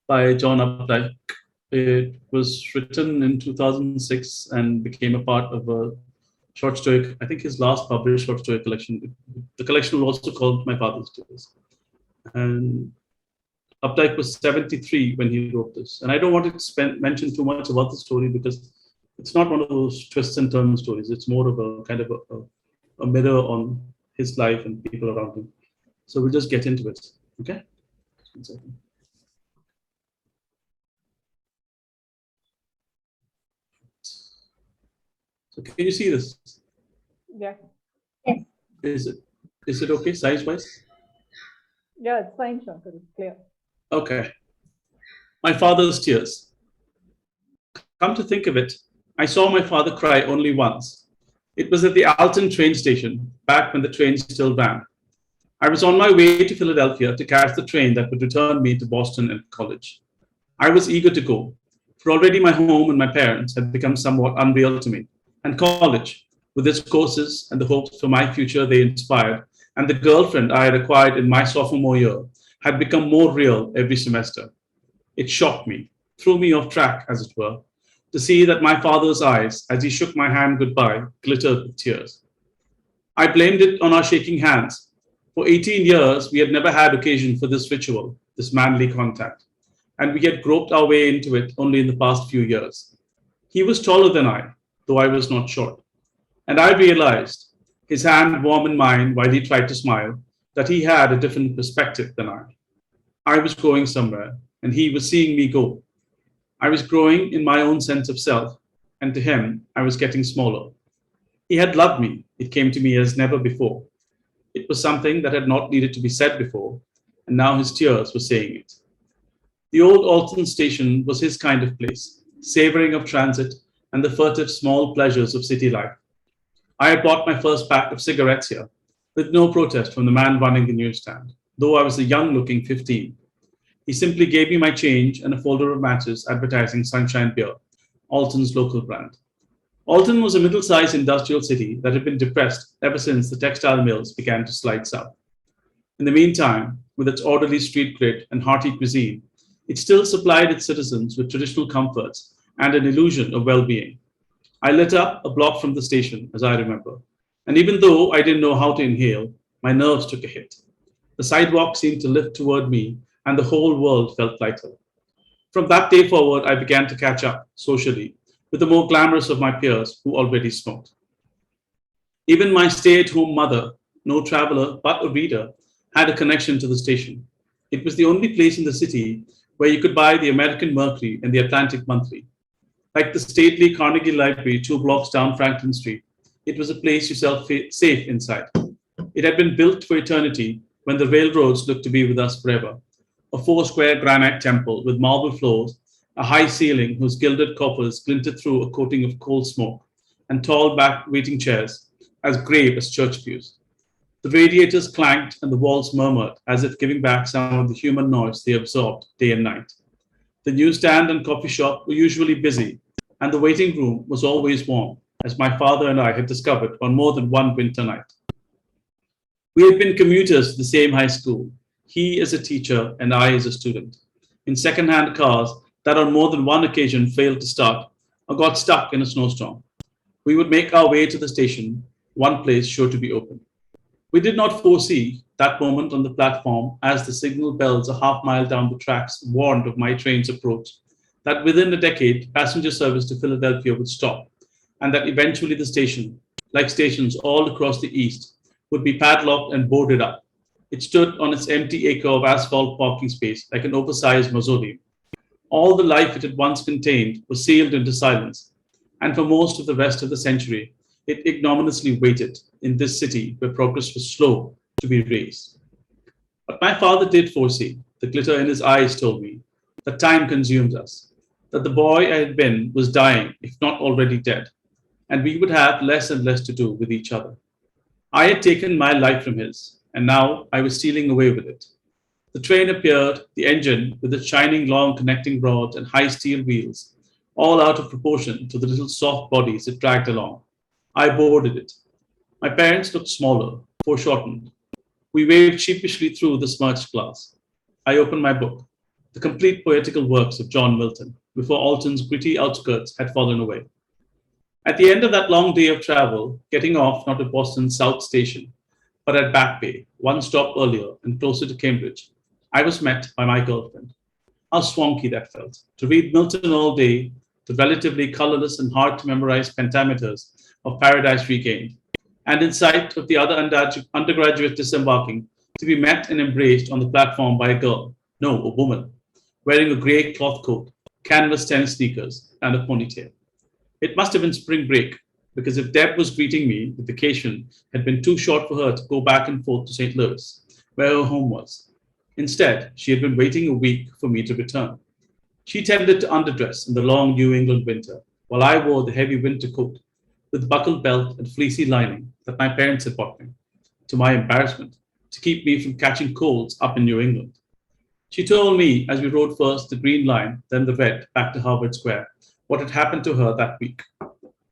by John Updike. It was written in 2006 and became a part of a short story, I think his last published short story collection. The collection was also called My Father's Tears. And Updike was 73 when he wrote this. And I don't want to mention too much about the story because it's not one of those twists and turns stories. It's more of a kind of a mirror on his life and people around him. So we'll just get into it. Okay? Just 1 second. So can you see this? Yeah. Is it okay size wise? Yeah, it's fine, Shankar. It's clear. Okay. My father's tears. Come to think of it, I saw my father cry only once. It was at the Alton train station, back when the train still ran. I was on my way to Philadelphia to catch the train that would return me to Boston and college. I was eager to go, for already my home and my parents had become somewhat unreal to me. And college, with its courses and the hopes for my future they inspired, and the girlfriend I had acquired in my sophomore year, had become more real every semester. It shocked me, threw me off track, as it were, to see that my father's eyes, as he shook my hand goodbye, glittered with tears. I blamed it on our shaking hands. For 18 years, we had never had occasion for this ritual, this manly contact, and we had groped our way into it only in the past few years. He was taller than I, though I was not short, and I realized, his hand warm in mine while he tried to smile, that he had a different perspective than I. I was going somewhere, and he was seeing me go. I was growing in my own sense of self, and to him, I was getting smaller. He had loved me, it came to me as never before. It was something that had not needed to be said before, and now his tears were saying it. The old Alton station was his kind of place, savoring of transit and the furtive small pleasures of city life. I had bought my first pack of cigarettes here, with no protest from the man running the newsstand, though I was a young-looking 15. He simply gave me my change and a folder of matches advertising Sunshine Beer, Alton's local brand. Alton was a middle-sized industrial city that had been depressed ever since the textile mills began to slide south. In the meantime, with its orderly street grid and hearty cuisine, it still supplied its citizens with traditional comforts and an illusion of well-being. I lit up a block from the station, as I remember, and even though I didn't know how to inhale, my nerves took a hit. The sidewalk seemed to lift toward me, and the whole world felt lighter. From that day forward, I began to catch up, socially, with the more glamorous of my peers who already smoked. Even my stay-at-home mother, no traveler but a reader, had a connection to the station. It was the only place in the city where you could buy the American Mercury and the Atlantic Monthly. Like the stately Carnegie Library 2 blocks down Franklin Street, it was a place you felt safe inside. It had been built for eternity when the railroads looked to be with us forever. A 4 square granite temple with marble floors, a high ceiling whose gilded coppers glinted through a coating of coal smoke, and tall back waiting chairs, as grave as church pews. The radiators clanked and the walls murmured as if giving back some of the human noise they absorbed day and night. The newsstand and coffee shop were usually busy, and the waiting room was always warm, as my father and I had discovered on more than one winter night. We had been commuters to the same high school, he as a teacher and I as a student, in second-hand cars that on more than one occasion failed to start or got stuck in a snowstorm. We would make our way to the station, one place sure to be open. We did not foresee that moment on the platform as the signal bells a half-mile down the tracks warned of my train's approach, that within a decade, passenger service to Philadelphia would stop, and that eventually the station, like stations all across the East, would be padlocked and boarded up. It stood on its empty acre of asphalt parking space like an oversized mausoleum. All the life it had once contained was sealed into silence, and for most of the rest of the century, it ignominiously waited in this city where progress was slow to be raised. But my father did foresee, the glitter in his eyes told me, that time consumes us, that the boy I had been was dying, if not already dead, and we would have less and less to do with each other. I had taken my life from his, and now I was stealing away with it. The train appeared, the engine, with its shining long connecting rods and high steel wheels, all out of proportion to the little soft bodies it dragged along. I boarded it. My parents looked smaller, foreshortened. We waved sheepishly through the smudged glass. I opened my book. the complete poetical works of John Milton, before Alton's gritty outskirts had fallen away. At the end of that long day of travel, getting off not at Boston's South Station, but at Back Bay, one stop earlier and closer to Cambridge, I was met by my girlfriend. How swanky that felt, to read Milton all day, the relatively colorless and hard to memorize pentameters of Paradise Regained, and in sight of the other undergraduate disembarking, to be met and embraced on the platform by a girl, no, a woman, wearing a grey cloth coat, canvas tennis sneakers, and a ponytail. It must have been spring break, because if Deb was greeting me, the vacation had been too short for her to go back and forth to St. Louis, where her home was. Instead, she had been waiting a week for me to return. She tended to underdress in the long New England winter, while I wore the heavy winter coat with buckled belt and fleecy lining that my parents had bought me, to my embarrassment, to keep me from catching colds up in New England. She told me as we rode first the green line, then the red, back to Harvard Square, what had happened to her that week.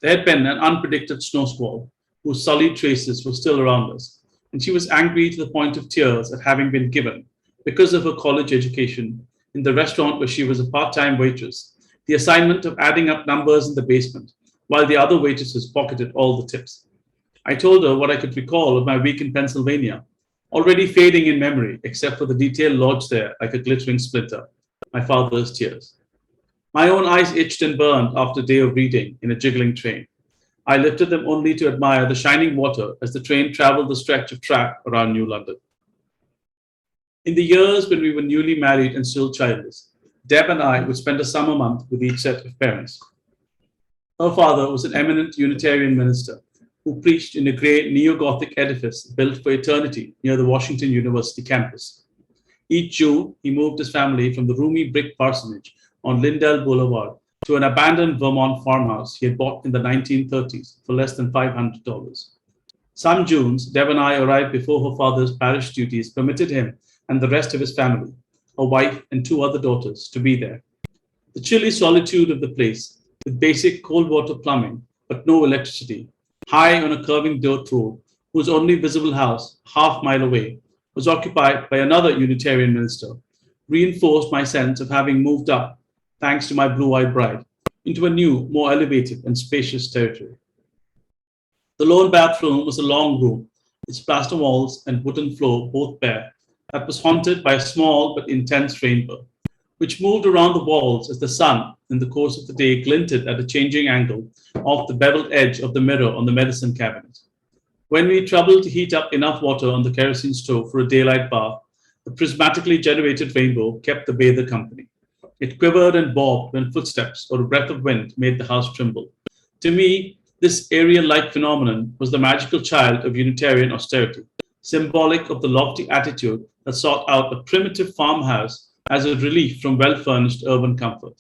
There had been an unpredicted snow squall whose sullied traces were still around us, and she was angry to the point of tears at having been given, because of her college education, in the restaurant where she was a part-time waitress, the assignment of adding up numbers in the basement, while the other waitresses pocketed all the tips. I told her what I could recall of my week in Pennsylvania, already fading in memory, except for the detail lodged there like a glittering splinter, my father's tears. My own eyes itched and burned after a day of reading in a jiggling train. I lifted them only to admire the shining water as the train traveled the stretch of track around New London. In the years when we were newly married and still childless, Deb and I would spend a summer month with each set of parents. Her father was an eminent Unitarian minister who preached in a great neo-Gothic edifice built for eternity near the Washington University campus. Each June, he moved his family from the roomy brick parsonage on Lindell Boulevard to an abandoned Vermont farmhouse he had bought in the 1930s for less than $500. Some Junes, Deb and I arrived before her father's parish duties permitted him and the rest of his family, a wife and two other daughters, to be there. The chilly solitude of the place, with basic cold water plumbing, but no electricity, high on a curving dirt road, whose only visible house, half-mile away, was occupied by another Unitarian minister, reinforced my sense of having moved up, thanks to my blue-eyed bride, into a new, more elevated and spacious territory. The lone bathroom was a long room, its plaster walls and wooden floor both bare, that was haunted by a small but intense rainbow, which moved around the walls as the sun, in the course of the day, glinted at a changing angle off the beveled edge of the mirror on the medicine cabinet. When we troubled to heat up enough water on the kerosene stove for a daylight bath, the prismatically generated rainbow kept the bather company. It quivered and bobbed when footsteps or a breath of wind made the house tremble. To me, this Ariel-like phenomenon was the magical child of Unitarian austerity, symbolic of the lofty attitude that sought out a primitive farmhouse as a relief from well-furnished urban comfort.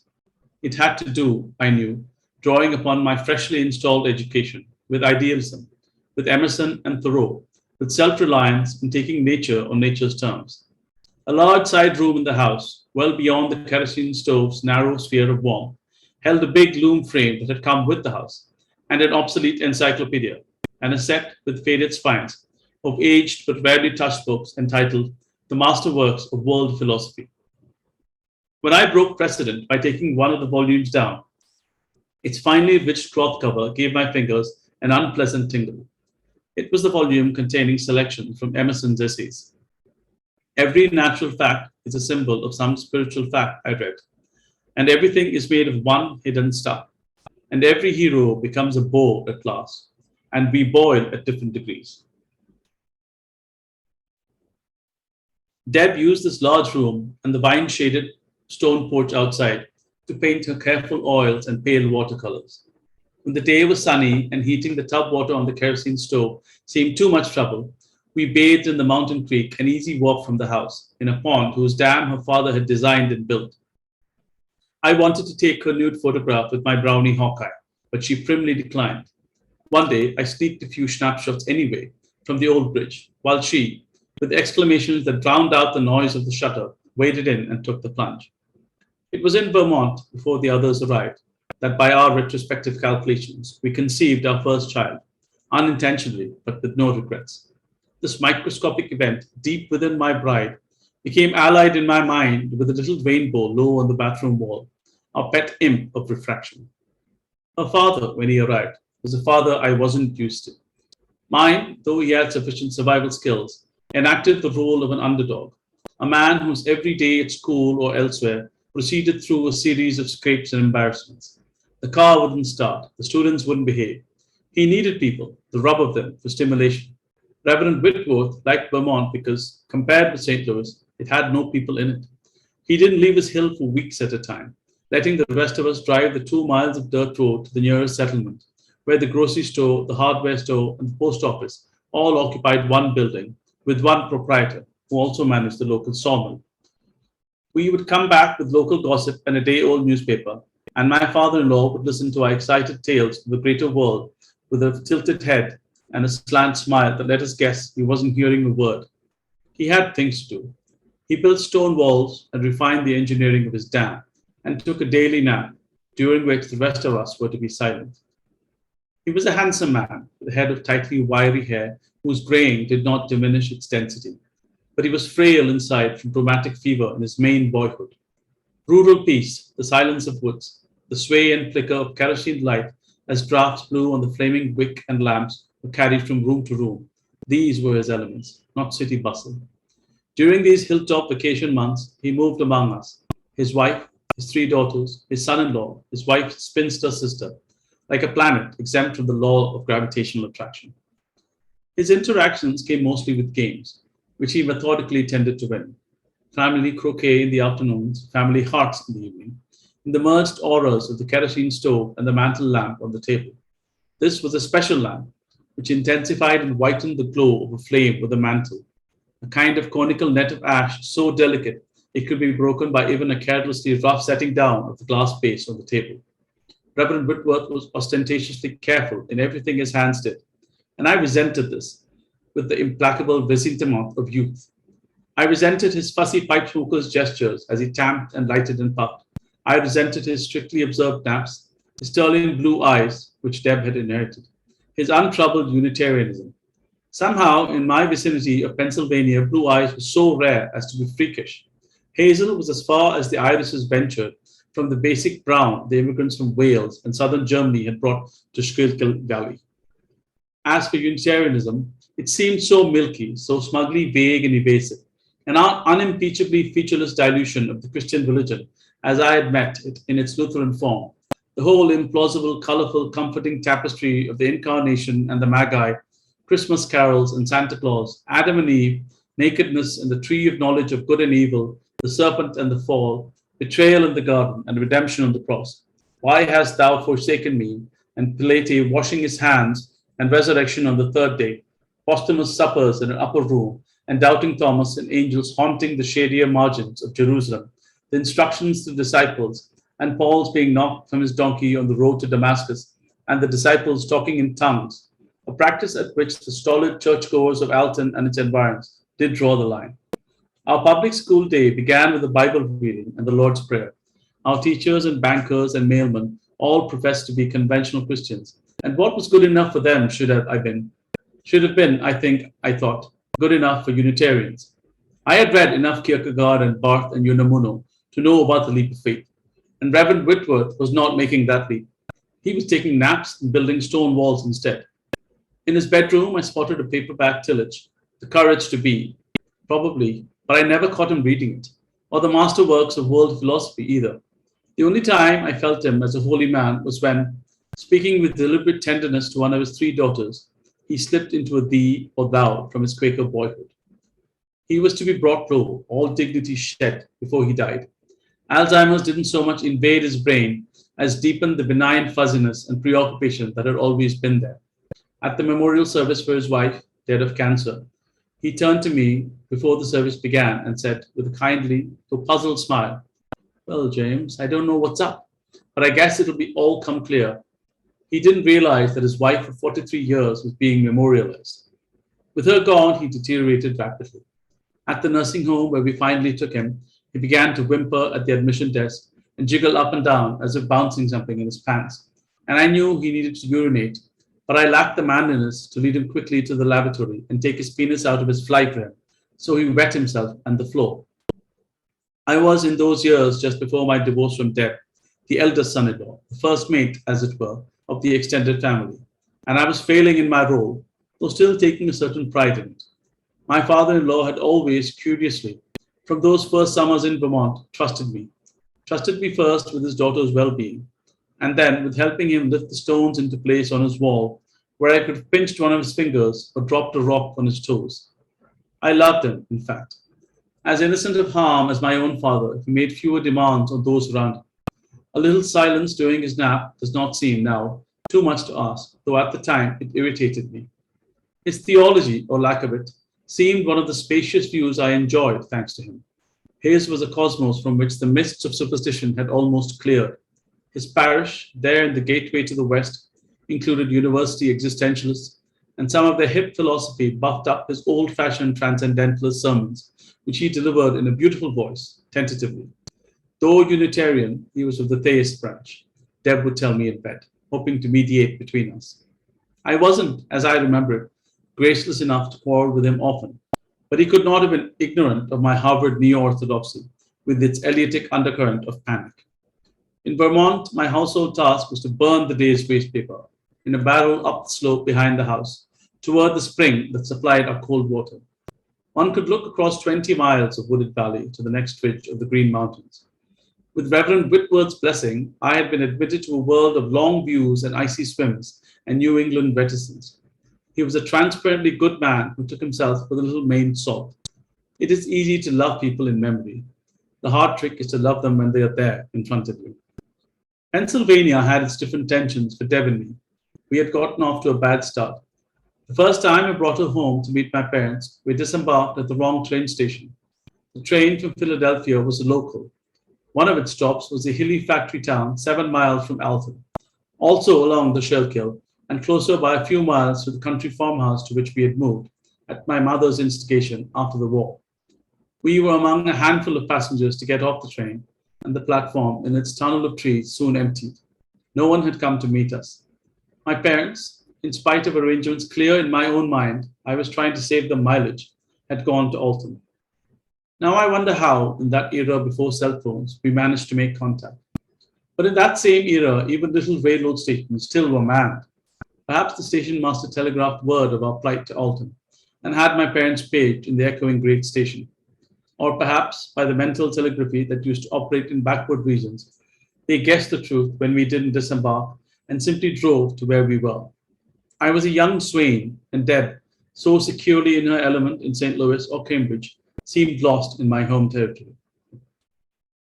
It had to do, I knew, drawing upon my freshly installed education, with idealism, with Emerson and Thoreau, with self-reliance and taking nature on nature's terms. A large side room in the house, well beyond the kerosene stove's narrow sphere of warmth, held a big loom frame that had come with the house, and an obsolete encyclopedia, and a set with faded spines of aged but rarely touched books entitled The Masterworks of World Philosophy. When I broke precedent by taking one of the volumes down, its finely ridged cloth cover gave my fingers an unpleasant tingle. It was the volume containing selections from Emerson's essays. Every natural fact is a symbol of some spiritual fact, I read, and everything is made of one hidden star, and every hero becomes a beau at last, and we boil at different degrees. Deb used this large room and the vine-shaded stone porch outside to paint her careful oils and pale watercolors. When the day was sunny and heating the tub water on the kerosene stove seemed too much trouble, we bathed in the mountain creek, an easy walk from the house, in a pond whose dam her father had designed and built. I wanted to take her nude photograph with my brownie Hawkeye, but she primly declined. One day, I sneaked a few snapshots anyway from the old bridge, while she, with exclamations that drowned out the noise of the shutter, waded in and took the plunge. It was in Vermont, before the others arrived, that by our retrospective calculations, we conceived our first child, unintentionally, but with no regrets. This microscopic event, deep within my bride, became allied in my mind with a little rainbow low on the bathroom wall, a pet imp of refraction. Her father, when he arrived, was a father I wasn't used to. Mine, though he had sufficient survival skills, enacted the role of an underdog, a man whose every day at school or elsewhere proceeded through a series of scrapes and embarrassments. The car wouldn't start, the students wouldn't behave. He needed people, the rub of them, for stimulation. Reverend Whitworth liked Vermont because, compared with St. Louis, it had no people in it. He didn't leave his hill for weeks at a time, letting the rest of us drive the 2 miles of dirt road to the nearest settlement, where the grocery store, the hardware store, and the post office all occupied one building with one proprietor who also managed the local sawmill. We would come back with local gossip and a day old newspaper, and my father in law would listen to our excited tales of the greater world with a tilted head and a slant smile that let us guess he wasn't hearing a word. He had things to do. He built stone walls and refined the engineering of his dam, and took a daily nap, during which the rest of us were to be silent. He was a handsome man with a head of tightly wiry hair whose graying did not diminish its density, but he was frail inside from rheumatic fever in his Maine boyhood. Rural peace, the silence of woods, the sway and flicker of kerosene light as drafts blew on the flaming wick and lamps were carried from room to room. These were his elements, not city bustle. During these hilltop vacation months, he moved among us, his wife, his 3 daughters, his son in law, his wife's spinster sister, like a planet exempt from the law of gravitational attraction. His interactions came mostly with games, which he methodically tended to win. Family croquet in the afternoons, family hearts in the evening, in the merged auras of the kerosene stove and the mantel lamp on the table. This was a special lamp, which intensified and whitened the glow of a flame with a mantle, a kind of conical net of ash so delicate it could be broken by even a carelessly rough setting down of the glass base on the table. Reverend Whitworth was ostentatiously careful in everything his hands did, and I resented this with the implacable ressentiment of youth. I resented his fussy pipe smoker's gestures as he tamped and lighted and puffed. I resented his strictly observed naps, his sterling blue eyes, which Deb had inherited, his untroubled Unitarianism. Somehow, in my vicinity of Pennsylvania, blue eyes were so rare as to be freakish. Hazel was as far as the irises ventured from the basic brown the immigrants from Wales and southern Germany had brought to Schuylkill Valley. As for Unitarianism, it seemed so milky, so smugly vague and evasive, an unimpeachably featureless dilution of the Christian religion as I had met it in its Lutheran form. The whole implausible, colorful, comforting tapestry of the Incarnation and the Magi, Christmas carols and Santa Claus, Adam and Eve, nakedness and the tree of knowledge of good and evil, the serpent and the fall, betrayal in the garden and redemption on the cross. Why hast thou forsaken me? And Pilate washing his hands and resurrection on the third day, posthumous suppers in an upper room, and doubting Thomas and angels haunting the shadier margins of Jerusalem, the instructions to the disciples, and Paul's being knocked from his donkey on the road to Damascus, and the disciples talking in tongues, a practice at which the stolid churchgoers of Alton and its environs did draw the line. Our public school day began with the Bible reading and the Lord's Prayer. Our teachers and bankers and mailmen all professed to be conventional Christians, and what was good enough for them should have been, I thought, good enough for Unitarians. I had read enough Kierkegaard and Barth and Unamuno to know about the leap of faith, and Reverend Whitworth was not making that leap. He was taking naps and building stone walls instead. In his bedroom, I spotted a paperback tillage, The Courage to Be, probably, but I never caught him reading it, or the masterworks of world philosophy either. The only time I felt him as a holy man was when, speaking with deliberate tenderness to one of his 3 daughters, he slipped into a thee or thou from his Quaker boyhood. He was to be brought low, all dignity shed, before he died. Alzheimer's didn't so much invade his brain as deepen the benign fuzziness and preoccupation that had always been there. At the memorial service for his wife, dead of cancer, he turned to me before the service began and said, with a kindly, though puzzled smile, "Well, James, I don't know what's up, but I guess it'll be all come clear." He didn't realize that his wife of 43 years was being memorialized. With her gone, he deteriorated rapidly. At the nursing home where we finally took him, he began to whimper at the admission desk and jiggle up and down as if bouncing something in his pants. And I knew he needed to urinate, but I lacked the manliness to lead him quickly to the lavatory and take his penis out of his fly for him, so he wet himself and the floor. I was in those years just before my divorce from Deb, the eldest son-in-law, the first mate, as it were, of the extended family, and I was failing in my role, though still taking a certain pride in it. My father-in-law had always, curiously, from those first summers in Vermont, trusted me first with his daughter's well-being, and then with helping him lift the stones into place on his wall, where I could have pinched one of his fingers or dropped a rock on his toes. I loved him, in fact, as innocent of harm as my own father, he made fewer demands on those around him. A little silence during his nap does not seem now too much to ask, though at the time it irritated me. His theology, or lack of it, seemed one of the spacious views I enjoyed thanks to him. His was a cosmos from which the mists of superstition had almost cleared. His parish, there in the gateway to the west, included university existentialists, and some of their hip philosophy buffed up his old-fashioned transcendentalist sermons, which he delivered in a beautiful voice, tentatively. Though Unitarian, he was of the theist branch, Deb would tell me in bed, hoping to mediate between us. I wasn't, as I remember it, graceless enough to quarrel with him often, but he could not have been ignorant of my Harvard neo-orthodoxy with its Elliotic undercurrent of panic. In Vermont, my household task was to burn the day's wastepaper in a barrel up the slope behind the house toward the spring that supplied our cold water. One could look across 20 miles of wooded valley to the next ridge of the Green Mountains. With Reverend Whitworth's blessing, I had been admitted to a world of long views and icy swims and New England reticence. He was a transparently good man who took himself with a little Maine salt. It is easy to love people in memory. The hard trick is to love them when they are there in front of you. Pennsylvania had its different tensions for Deb and me. We had gotten off to a bad start. The first time I brought her home to meet my parents, we disembarked at the wrong train station. The train from Philadelphia was a local. One of its stops was a hilly factory town 7 miles from Alton, also along the Schuylkill, and closer by a few miles to the country farmhouse to which we had moved, at my mother's instigation after the war. We were among a handful of passengers to get off the train, and the platform in its tunnel of trees soon emptied. No one had come to meet us. My parents, in spite of arrangements clear in my own mind, I was trying to save them mileage, had gone to Alton. Now I wonder how, in that era before cell phones, we managed to make contact. But in that same era, even little railroad stations still were manned. Perhaps the station master telegraphed word of our plight to Alton and had my parents paged in the echoing great station. Or perhaps, by the mental telegraphy that used to operate in backward regions, they guessed the truth when we didn't disembark and simply drove to where we were. I was a young swain, and Deb, so securely in her element in St. Louis or Cambridge, seemed lost in my home territory.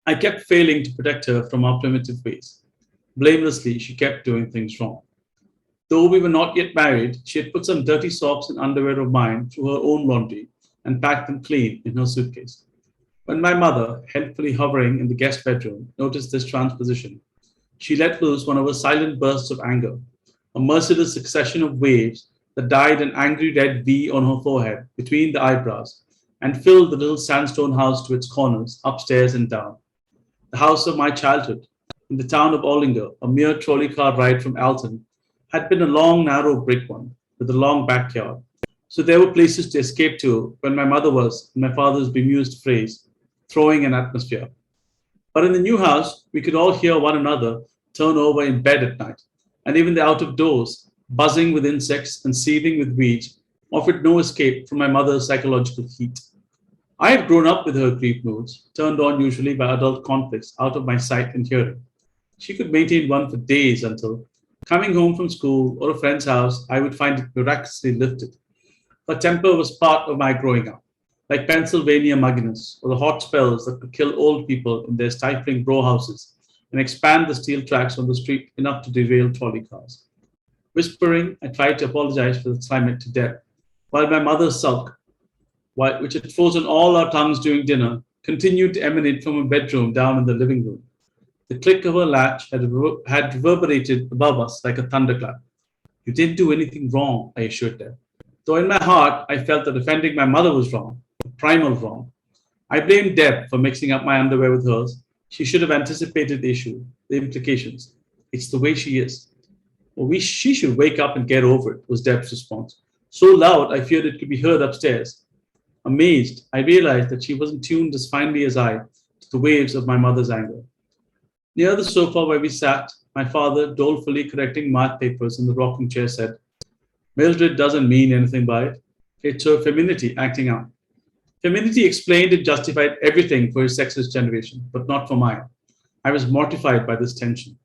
I kept failing to protect her from our primitive ways. Blamelessly, she kept doing things wrong. Though we were not yet married, she had put some dirty socks and underwear of mine through her own laundry and packed them clean in her suitcase. When my mother, helpfully hovering in the guest bedroom, noticed this transposition, she let loose one of her silent bursts of anger, a merciless succession of waves that dyed an angry red V on her forehead between the eyebrows and filled the little sandstone house to its corners, upstairs and down. The house of my childhood, in the town of Ollinger, a mere trolley car ride from Alton, had been a long, narrow brick one with a long backyard. So there were places to escape to when my mother was, in my father's bemused phrase, throwing an atmosphere. But in the new house, we could all hear one another turn over in bed at night, and even the out of doors, buzzing with insects and seething with weeds, offered no escape from my mother's psychological heat. I had grown up with her grief moods, turned on usually by adult conflicts out of my sight and hearing. She could maintain one for days until, coming home from school or a friend's house, I would find it miraculously lifted. Her temper was part of my growing up, like Pennsylvania mugginess or the hot spells that could kill old people in their stifling row houses and expand the steel tracks on the street enough to derail trolley cars. Whispering, I tried to apologize for the climate to Deb, while my mother's sulk, which had frozen all our tongues during dinner, continued to emanate from a bedroom down in the living room. The click of her latch had reverberated above us like a thunderclap. You didn't do anything wrong, I assured Deb. Though in my heart, I felt that offending my mother was wrong, primal wrong. I blamed Deb for mixing up my underwear with hers. She should have anticipated the issue, the implications. It's the way she is. She should wake up and get over it, was Deb's response. So loud, I feared it could be heard upstairs. Amazed, I realized that she wasn't tuned as finely as I to the waves of my mother's anger. Near the sofa where we sat, my father, dolefully correcting math papers in the rocking chair, said, Mildred doesn't mean anything by it. It's her femininity acting out. Femininity explained and justified everything for his sexist generation, but not for mine. I was mortified by this tension.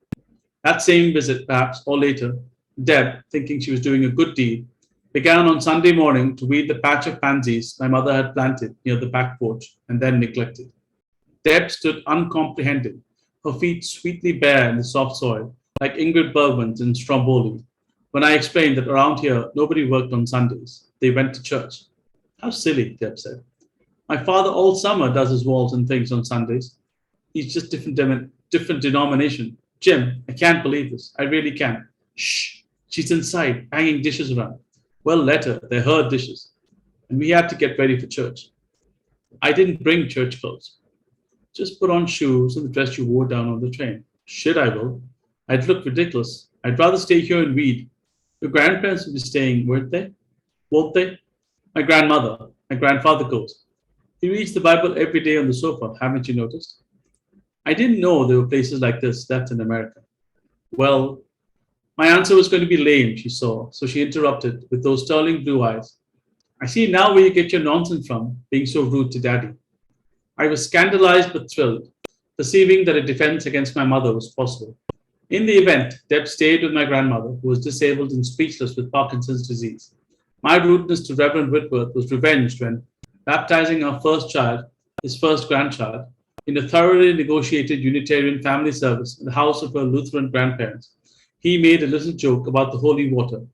That same visit, perhaps, or later, Deb, thinking she was doing a good deed, began on Sunday morning to weed the patch of pansies my mother had planted near the back porch and then neglected. Deb stood uncomprehending, her feet sweetly bare in the soft soil, like Ingrid Bergman's in Stromboli, when I explained that around here nobody worked on Sundays. They went to church. How silly, Deb said. My father all summer does his walls and things on Sundays. He's just different denomination. Jim, I can't believe this. I really can't. Shh, she's inside, banging dishes around. Well, let her. They're her dishes. And we had to get ready for church. I didn't bring church clothes. Just put on shoes and the dress you wore down on the train. Shit, I will. I'd look ridiculous. I'd rather stay here and read. Your grandparents will be staying, weren't they? Won't they? My grandfather goes. He reads the Bible every day on the sofa, haven't you noticed? I didn't know there were places like this left in America. Well, my answer was going to be lame, she saw, so she interrupted with those sterling blue eyes. I see now where you get your nonsense from, being so rude to Daddy. I was scandalized but thrilled, perceiving that a defense against my mother was possible. In the event, Deb stayed with my grandmother, who was disabled and speechless with Parkinson's disease. My rudeness to Reverend Whitworth was revenged when, baptizing our first child, his first grandchild, in a thoroughly negotiated Unitarian family service in the house of her Lutheran grandparents, he made a little joke about the holy water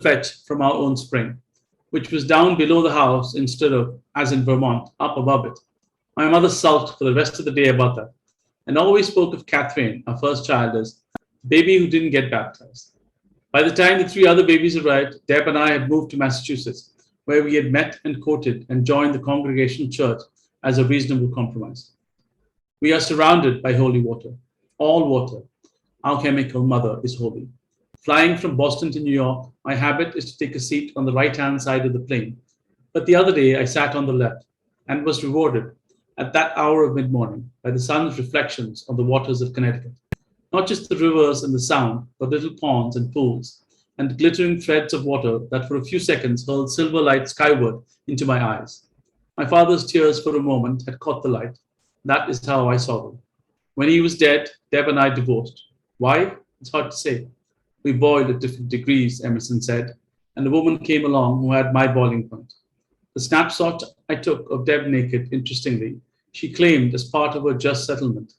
fetched from our own spring, which was down below the house instead of, as in Vermont, up above it. My mother sulked for the rest of the day about that, and always spoke of Catherine, our first child, as the baby who didn't get baptized. By the time the 3 other babies arrived, Deb and I had moved to Massachusetts, where we had met and courted and joined the Congregational Church as a reasonable compromise. We are surrounded by holy water, all water. Our chemical mother is holy. Flying from Boston to New York, my habit is to take a seat on the right-hand side of the plane. But the other day I sat on the left and was rewarded at that hour of mid-morning by the sun's reflections on the waters of Connecticut. Not just the rivers and the sound, but little ponds and pools and glittering threads of water that for a few seconds hurled silver light skyward into my eyes. My father's tears for a moment had caught the light. That is how I saw them. When he was dead, Deb and I divorced. Why? It's hard to say. We boiled at different degrees, Emerson said, and a woman came along who had my boiling point. The snapshot I took of Deb naked, interestingly, she claimed as part of her just settlement.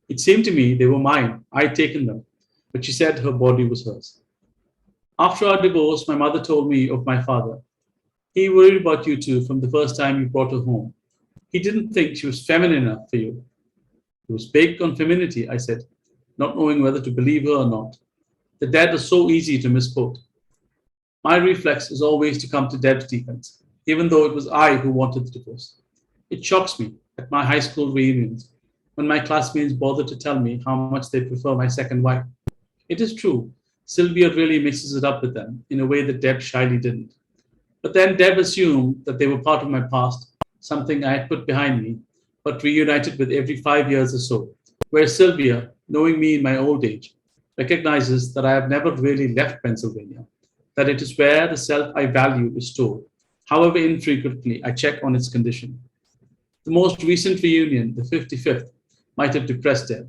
It seemed to me they were mine. I'd taken them, but she said her body was hers. After our divorce, my mother told me of my father. He worried about you two from the first time you brought her home. He didn't think she was feminine enough for you. He was big on femininity, I said, not knowing whether to believe her or not. The dad is so easy to misquote. My reflex is always to come to Deb's defense, even though it was I who wanted the divorce. It shocks me at my high school reunions when my classmates bother to tell me how much they prefer my second wife. It is true, Sylvia really mixes it up with them in a way that Deb shyly didn't. But then Deb assumed that they were part of my past, something I had put behind me, but reunited with every 5 years or so, where Sylvia, knowing me in my old age, recognizes that I have never really left Pennsylvania, that it is where the self I value is stored, however infrequently I check on its condition. The most recent reunion, the 55th, might have depressed Deb.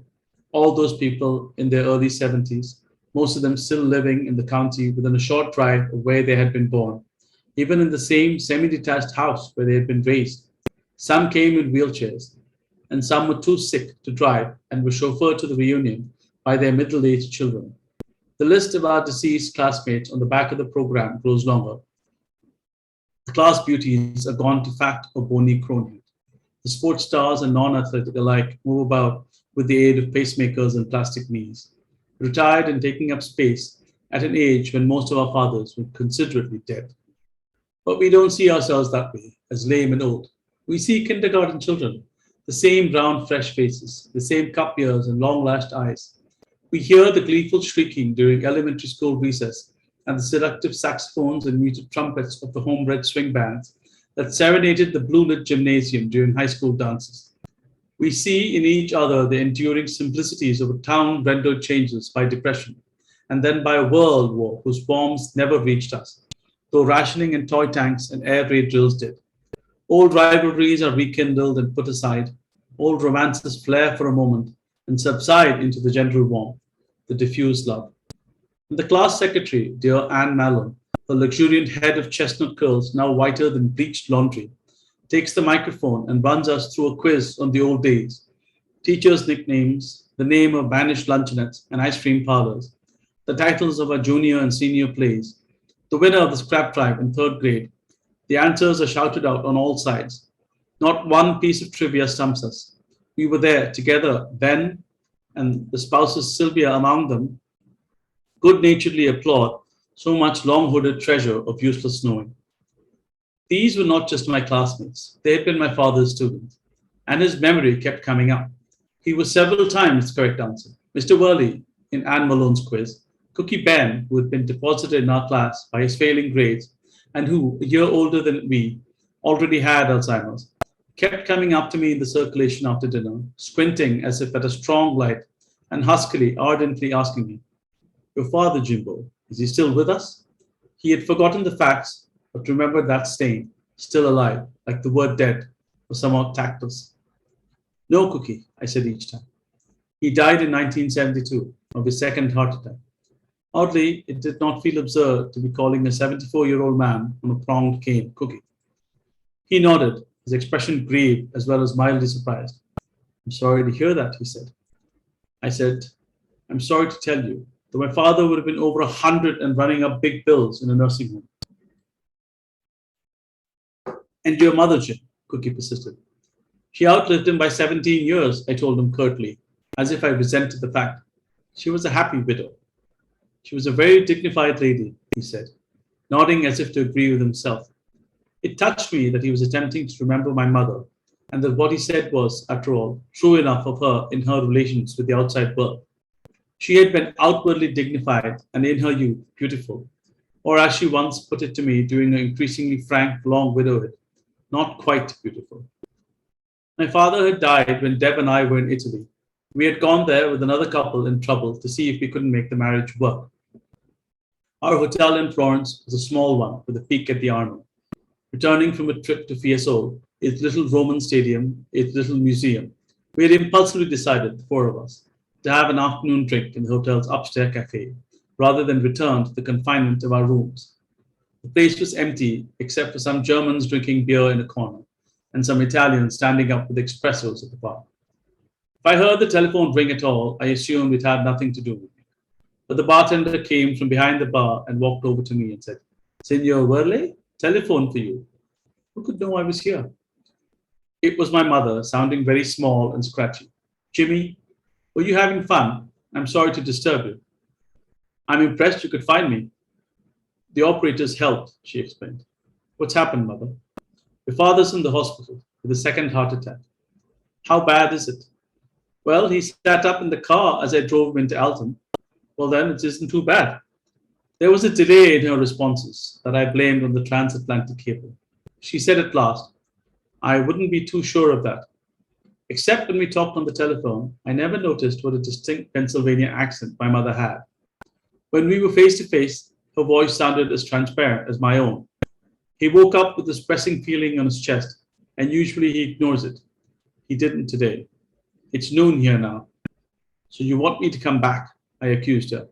All those people in their early 70s, most of them still living in the county within a short drive of where they had been born, even in the same semi-detached house where they had been raised. Some came in wheelchairs, and some were too sick to drive and were chauffeured to the reunion by their middle-aged children. The list of our deceased classmates on the back of the program grows longer. The class beauties are gone to fat or bony cronehead. The sports stars and non-athletic alike move about with the aid of pacemakers and plastic knees, retired and taking up space at an age when most of our fathers were considerately dead. But we don't see ourselves that way, as lame and old. We see kindergarten children, the same round, fresh faces, the same cup ears and long-lashed eyes. We hear the gleeful shrieking during elementary school recess and the seductive saxophones and muted trumpets of the homebred swing bands that serenaded the blue-lit gymnasium during high school dances. We see in each other the enduring simplicities of a town rendered changeless by depression, and then by a world war whose bombs never reached us, though rationing and toy tanks and air raid drills did. Old rivalries are rekindled and put aside. Old romances flare for a moment and subside into the general warmth, the diffused love. And the class secretary, dear Anne Mallon, her luxuriant head of chestnut curls now whiter than bleached laundry, takes the microphone and runs us through a quiz on the old days, teachers' nicknames, the name of vanished luncheonettes and ice cream parlors, the titles of our junior and senior plays, the winner of the scrap drive in third grade. The answers are shouted out on all sides. Not one piece of trivia stumps us. We were there together then, and the spouses, Sylvia among them, good naturedly applaud so much long hooded treasure of useless knowing. These were not just my classmates, they had been my father's students, and his memory kept coming up. He was several times the correct answer. Mr. Worley in Anne Malone's quiz, Cookie Ben, who had been deposited in our class by his failing grades, and who, a year older than we, already had Alzheimer's, kept coming up to me in the circulation after dinner, squinting as if at a strong light, and huskily, ardently asking me, "Your father, Jimbo, is he still with us?" He had forgotten the facts, but remembered that stain, still alive, like the word dead, was somewhat tactless. "No, Cookie," I said each time. "He died in 1972 of his second heart attack." Oddly, it did not feel absurd to be calling a 74-year-old man on a pronged cane Cookie. He nodded, his expression grave as well as mildly surprised. "I'm sorry to hear that," he said. I said, "I'm sorry to tell you that my father would have been over 100 and running up big bills in a nursing home." "And your mother, Jim," Cookie persisted. "She outlived him by 17 years, I told him curtly, as if I resented the fact. She was a happy widow." "She was a very dignified lady," he said, nodding as if to agree with himself. It touched me that he was attempting to remember my mother, and that what he said was, after all, true enough of her in her relations with the outside world. She had been outwardly dignified and in her youth beautiful, or as she once put it to me during her increasingly frank long widowhood, not quite beautiful. My father had died when Deb and I were in Italy. We had gone there with another couple in trouble to see if we couldn't make the marriage work. Our hotel in Florence was a small one with a peak at the Arno. Returning from a trip to Fiesole, its little Roman stadium, its little museum, we had impulsively decided, the four of us, to have an afternoon drink in the hotel's upstairs cafe, rather than return to the confinement of our rooms. The place was empty, except for some Germans drinking beer in a corner, and some Italians standing up with espressos at the bar. If I heard the telephone ring at all, I assumed it had nothing to do with me. But the bartender came from behind the bar and walked over to me and said, "Signor Worley, telephone for you." Who could know I was here? It was my mother, sounding very small and scratchy. "Jimmy, were you having fun? I'm sorry to disturb you." "I'm impressed you could find me." "The operators helped," she explained. "What's happened, Mother?" "Your father's in the hospital with a second heart attack." "How bad is it?" "Well, he sat up in the car as I drove him into Alton." "Well, then it isn't too bad." There was a delay in her responses that I blamed on the transatlantic cable. She said at last, "I wouldn't be too sure of that. Except when we talked on the telephone, I never noticed what a distinct Pennsylvania accent my mother had. When we were face to face, her voice sounded as transparent as my own. He woke up with this pressing feeling on his chest, and usually he ignores it. He didn't today. It's noon here now." "So you want me to come back?" I accused her.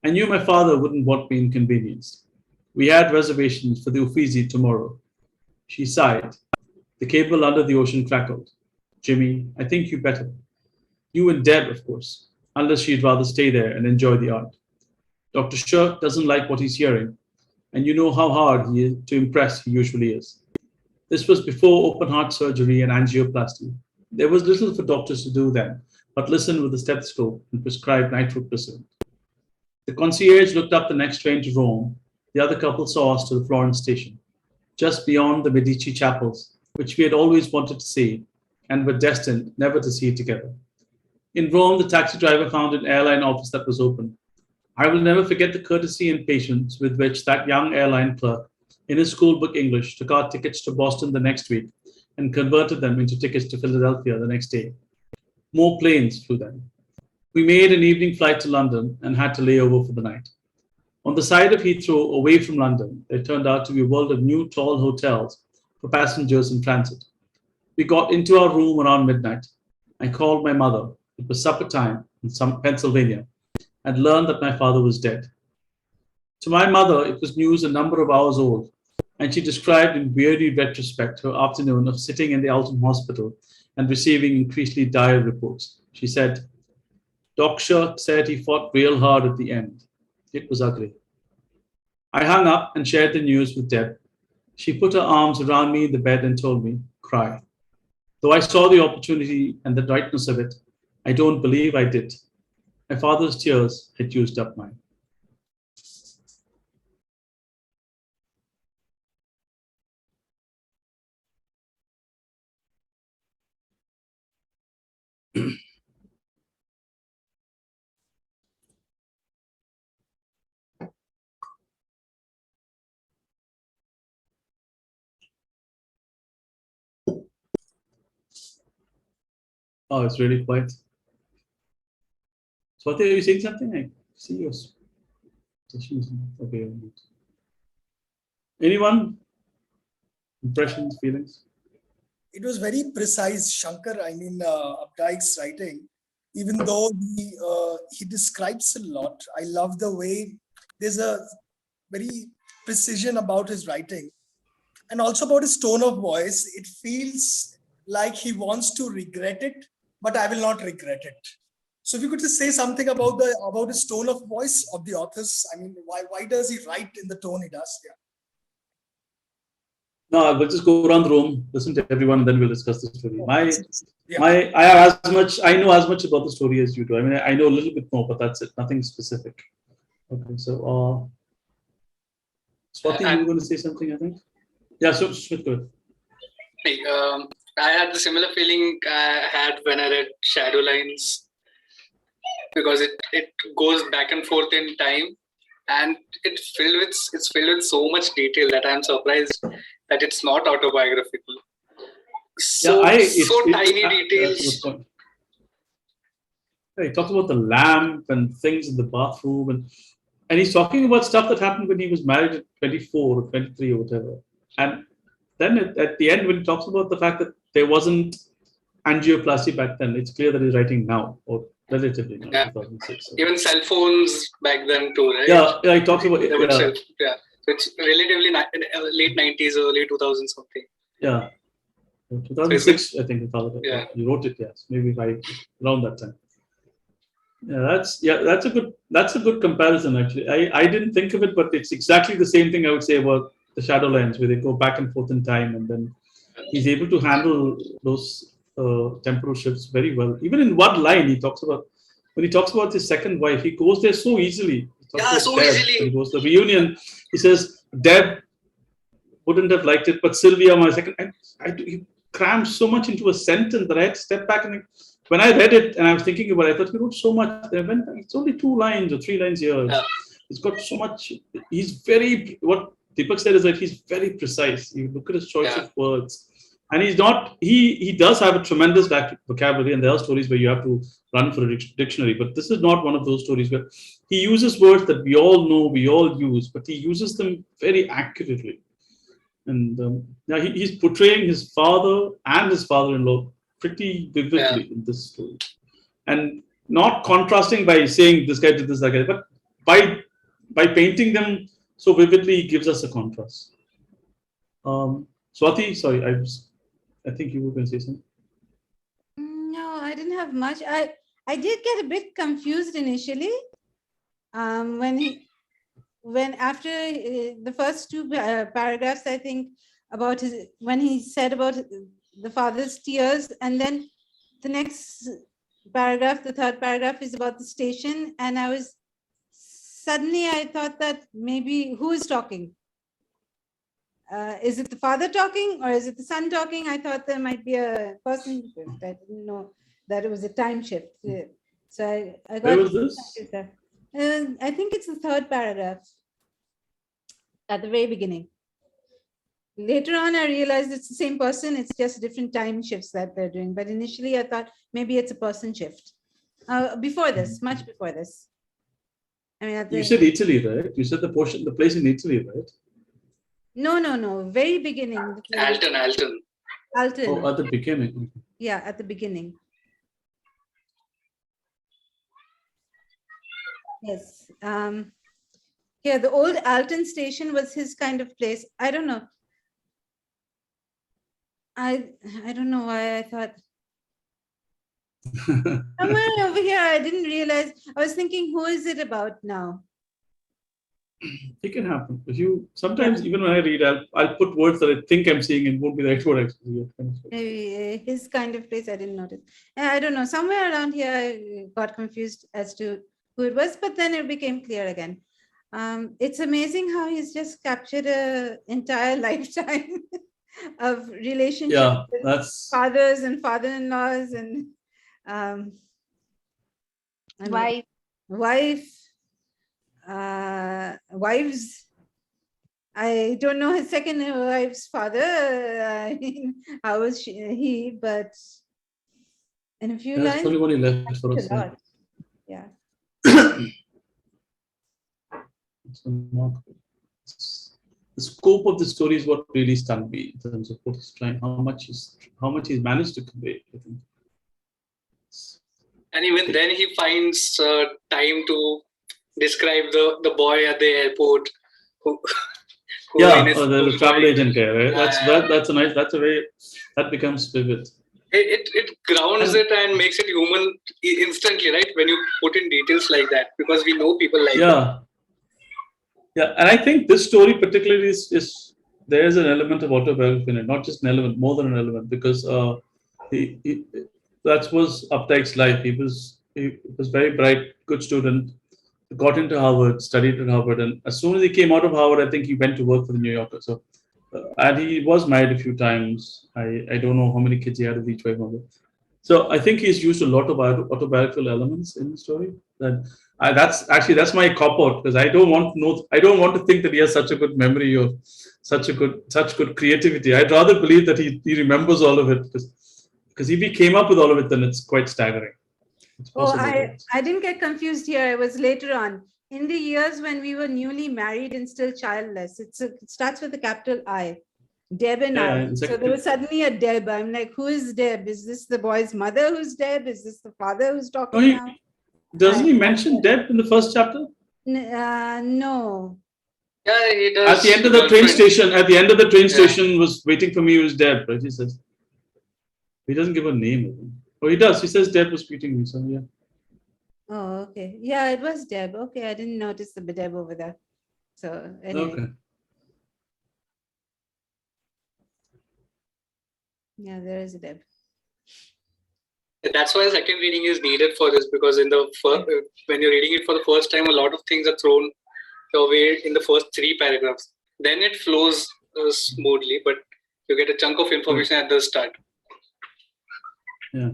"I knew my father wouldn't want me inconvenienced. We had reservations for the Uffizi tomorrow." She sighed. The cable under the ocean crackled. "Jimmy, I think you better. You and Deb, of course, unless she'd rather stay there and enjoy the art. Dr. Shirk doesn't like what he's hearing, and you know how hard he is to impress he usually is." This was before open heart surgery and angioplasty. There was little for doctors to do then, but listen with a stethoscope and prescribe nitroglycerin. The concierge looked up the next train to Rome. The other couple saw us to the Florence station, just beyond the Medici chapels, which we had always wanted to see and were destined never to see together. In Rome, the taxi driver found an airline office that was open. I will never forget the courtesy and patience with which that young airline clerk, in his schoolbook English, took our tickets to Boston the next week and converted them into tickets to Philadelphia the next day. More planes flew then. We made an evening flight to London and had to lay over for the night. On the side of Heathrow, away from London, there turned out to be a world of new tall hotels for passengers in transit. We got into our room around midnight. I called my mother. It was supper time in Pennsylvania, and learned that my father was dead. To my mother, it was news a number of hours old, and she described in weary retrospect her afternoon of sitting in the Alton Hospital and receiving increasingly dire reports. She said, Doctor said he fought real hard at the end. It was ugly. I hung up and shared the news with Deb. She put her arms around me in the bed and told me, cry. Though I saw the opportunity and the rightness of it, I don't believe I did. My father's tears had used up mine. Oh, it's really quiet. Swati, are you saying something? I see your sessions. Okay. Anyone? Impressions, feelings? It was very precise, Shankar. I mean, Updike's writing, even though he describes a lot. I love the way there's a very precision about his writing, and also about his tone of voice. It feels like he wants to regret it, but I will not regret it. So if you could just say something about his tone of voice of the authors. I mean, why does he write in the tone he does? Yeah. No, we'll just go around the room, listen to everyone, and then we'll discuss the story. Yeah. I know as much about the story as you do. I mean, I know a little bit more, but that's it. Nothing specific. Okay, so Swati, you were going to say something, I think. Yeah, so Smith, go ahead. Hey, I had the similar feeling I had when I read Shadowlines, because it goes back and forth in time, and it's filled with so much detail that I'm surprised that it's not autobiographical. So tiny details. He talks about the lamp and things in the bathroom, and he's talking about stuff that happened when he was married at 24 or 23 or whatever. And then at the end, when he talks about the fact that there wasn't angioplasty back then, it's clear that he's writing now, or relatively now, 2006. So. Even cell phones back then too, right? Yeah, he talks about it. Yeah. So it's relatively late 90s or late 2000s something. Yeah. 2006, I think. He wrote it, yes. Maybe around that time. That's a good comparison, actually. I didn't think of it, but it's exactly the same thing I would say about the Shadowlands, where they go back and forth in time, and then he's able to handle those temporal shifts very well. Even in one line, when he talks about his second wife, he goes there so easily. Easily. He goes to the reunion. He says, Deb wouldn't have liked it, but Sylvia, my second. He crammed so much into a sentence that I had to step back. And when I read it and I was thinking about it, I thought he wrote so much. It's only 2 lines or 3 lines here. Yeah. He's got so much. What Deepak said is that he's very precise. You look at his choice of words. And he's not, he does have a tremendous vocabulary, and there are stories where you have to run for a dictionary, but this is not one of those stories where he uses words that we all know, we all use, but he uses them very accurately. And he's portraying his father and his father-in-law pretty vividly in this story. And not contrasting by saying this guy did this, that guy, but by painting them so vividly, he gives us a contrast. Swati, sorry, I think you were going to say something. No, I didn't have much. I did get a bit confused initially when after the first 2 paragraphs, I think, about when he said about the father's tears, and then the next paragraph, the 3rd paragraph, is about the station, and I thought that maybe who is talking? Is it the father talking or is it the son talking? I thought there might be a person. I didn't know that it was a time shift. So I got. Where was this? I think it's the 3rd paragraph at the very beginning. later on, I realized it's the same person. It's just different time shifts that they're doing. But initially, I thought maybe it's a person shift. Before this, much before this. I mean, at You the, said Italy, right? You said the place in Italy, right? no. Very beginning. Alton. Alton. Oh, at the beginning. Yeah, at the beginning. Yes. Yeah, the old Alton station was his kind of place. I don't know. I don't know why I thought somewhere over here. I didn't realize. I was thinking, who is it about now? It can happen. If you sometimes even when I read, I'll put words that I think I'm seeing and won't be the right word actually. Maybe his kind of place. I didn't notice. I don't know. Somewhere around here, I got confused as to who it was, but then it became clear again. It's amazing how he's just captured an entire lifetime of relationships Yeah, with that's fathers and father-in-laws and and wives. I don't know his second wife's father. I mean, how was he? But in a few that's lines, probably what he left for a us. lot. Yeah. It's remarkable. The scope of the story is what really stunned me in terms of what he's trying, how much he's managed to convey. I think. And even then, he finds time to describe the boy at the airport who Yeah, in his the travel agent guy, right? Yeah. That becomes vivid. It grounds it and makes it human instantly, right? When you put in details like that, because we know people like that. Yeah, and I think this story particularly is there's an element of autobiography in it, not just an element, more than an element, because that was Updike's life. He was very bright, good student, got into Harvard, studied at Harvard, and as soon as he came out of Harvard, I think he went to work for the New Yorker. So, and he was married a few times. I don't know how many kids he had with each wife. So I think he's used a lot of autobiographical elements in the story. That's my cop out, because I don't want to think that he has such a good memory or such good creativity. I'd rather believe that he remembers all of it, because if he came up with all of it, then it's quite staggering. It's possible. I didn't get confused here. It was later on. In the years when we were newly married and still childless, it starts with a capital I. Deb and I. So there was suddenly a Deb. I'm like, who is Deb? Is this the boy's mother who's Deb? Is this the father who's talking now? Doesn't he mention Deb in the first chapter? No. Yeah, he does. At the end of the train station, was waiting for me was Deb, right? He says. He doesn't give a name. Oh, he does. He says Deb was greeting me. So yeah. Oh, okay. Yeah, it was Deb. Okay, I didn't notice the Deb over there. So anyway. Okay. Yeah, there is a Deb. That's why second reading is needed for this, because in the first, when you're reading it for the first time, a lot of things are thrown away in the first 3 paragraphs. Then it flows smoothly, but you get a chunk of information at the start. Yeah.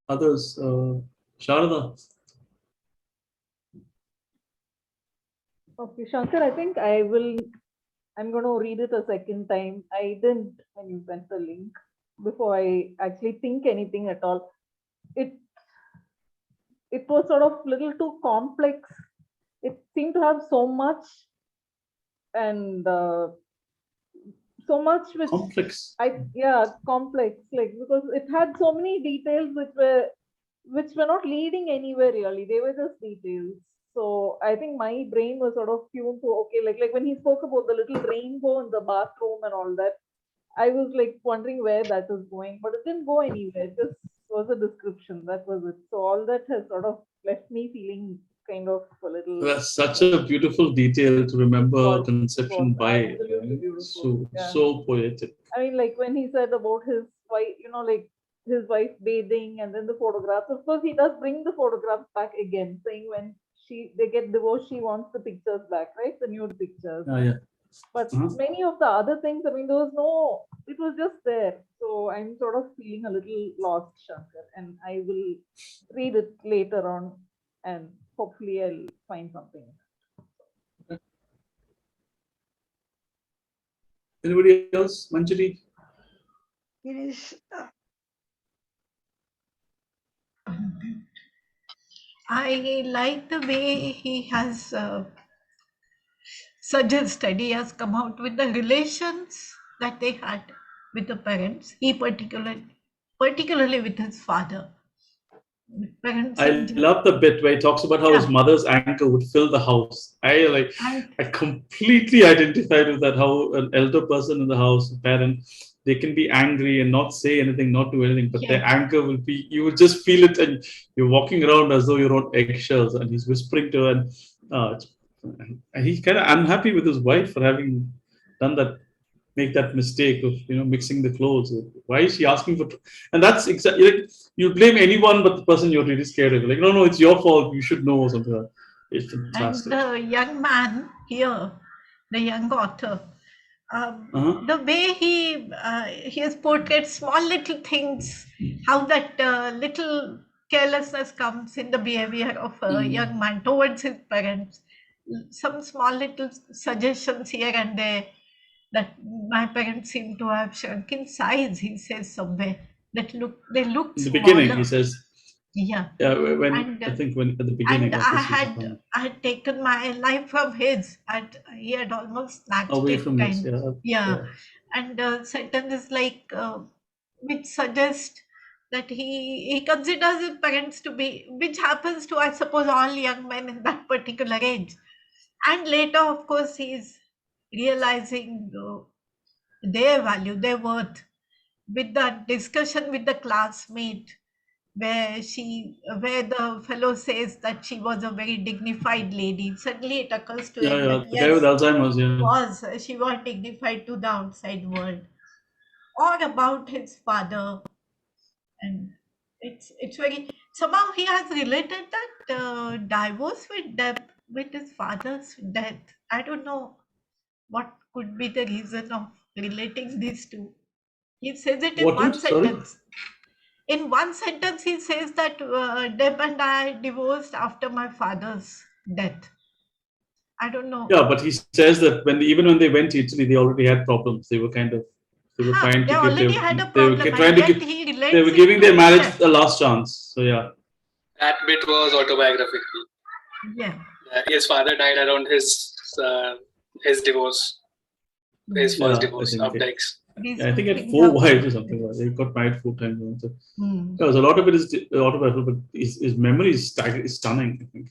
Others, Sharada. Okay, Shankar, I think I'm going to read it a second time. I didn't, when you sent the link, before I actually think anything at all. It was sort of a little too complex. It seemed to have so much, and so much which complex. Complex, like, because it had so many details which were not leading anywhere really. They were just details. So I think my brain was sort of tuned to, okay, like when he spoke about the little rainbow in the bathroom and all that, I was like wondering where that is going, but it didn't go anywhere. It just was a description. That was it. So all that has sort of left me feeling kind of a little. That's such a beautiful detail to remember conception by. Yeah. So poetic. I mean, like when he said about his wife, like his wife bathing and then the photographs. Of course, he does bring the photographs back again, saying when they get divorced, she wants the pictures back, right? The nude pictures. Yeah. But many of the other things, I mean, there was no, it was just there. So I'm sort of feeling a little lost, Shankar, and I will read it later on and hopefully I'll find something. Anybody else? Manjari? It is. I like the way he has suggested, he has come out with the relations that they had with the parents, he particularly with his father. Parents I love the bit where he talks about how his mother's anger would fill the house. I completely identified with that, how an elder person in the house, a parent, they can be angry and not say anything, not do anything, but their anger will be, you will just feel it, and you're walking around as though you're on eggshells, and he's whispering to her, and he's kind of unhappy with his wife for having done that, make that mistake of mixing the clothes. Why is she asking for? And that's exactly like, you blame anyone but the person you're really scared of. Like, no, it's your fault. You should know or something like that. It's fantastic. And the young man here, the young author, the way he has portrayed small little things, how that little carelessness comes in the behavior of a young man towards his parents. Some small little suggestions here and there, that my parents seem to have shrunk in size, he says somewhere. They look in the smaller. beginning, he says. Yeah. When at the beginning. And I had taken my life from his, and he had almost snatched away it. From his, And sentence like which suggests that he considers his parents to be, which happens to, I suppose, all young men in that particular age. And later, of course, he's realizing their value, their worth, with that discussion with the classmate, where the fellow says that she was a very dignified lady. Suddenly it occurs to him that the guy with Alzheimer's, she was dignified to the outside world. Or about his father, and it's very, somehow he has related that divorce with his father's death. I don't know what could be the reason of relating these two. He says it in one sentence. In one sentence, he says that Deb and I divorced after my father's death. I don't know. Yeah, but he says that even when they went to Italy, they already had problems. They were trying to They were giving their marriage a last chance. So yeah. That bit was autobiographical. Yeah. His father died around his divorce. His first divorce, Updike's. I think he had 4 wives or something. He got married 4 times. Because a lot of it is autobiographical, but his memory is stunning, I think.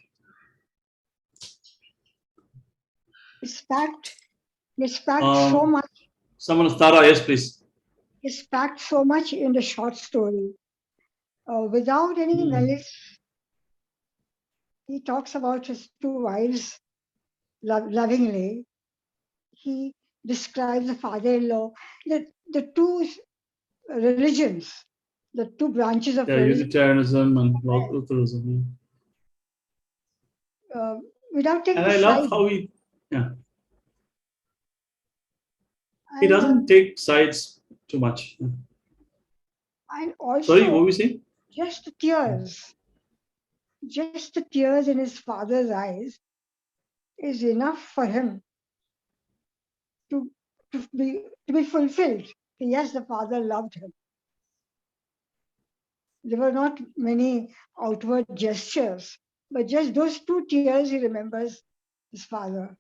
It's packed so much. Someone, Tara, yes, please. It's packed so much in the short story. Without any malice, he talks about his 2 wives lovingly. He describes the father-in-law, the 2 religions, the 2 branches of religion. Unitarianism and Lutheranism. Without taking and I love how he doesn't take sides too much. And also, sorry, what were we saying? Just the tears in his father's eyes is enough for him to be fulfilled. Yes, the father loved him. There were not many outward gestures, but just those 2 tears he remembers his father.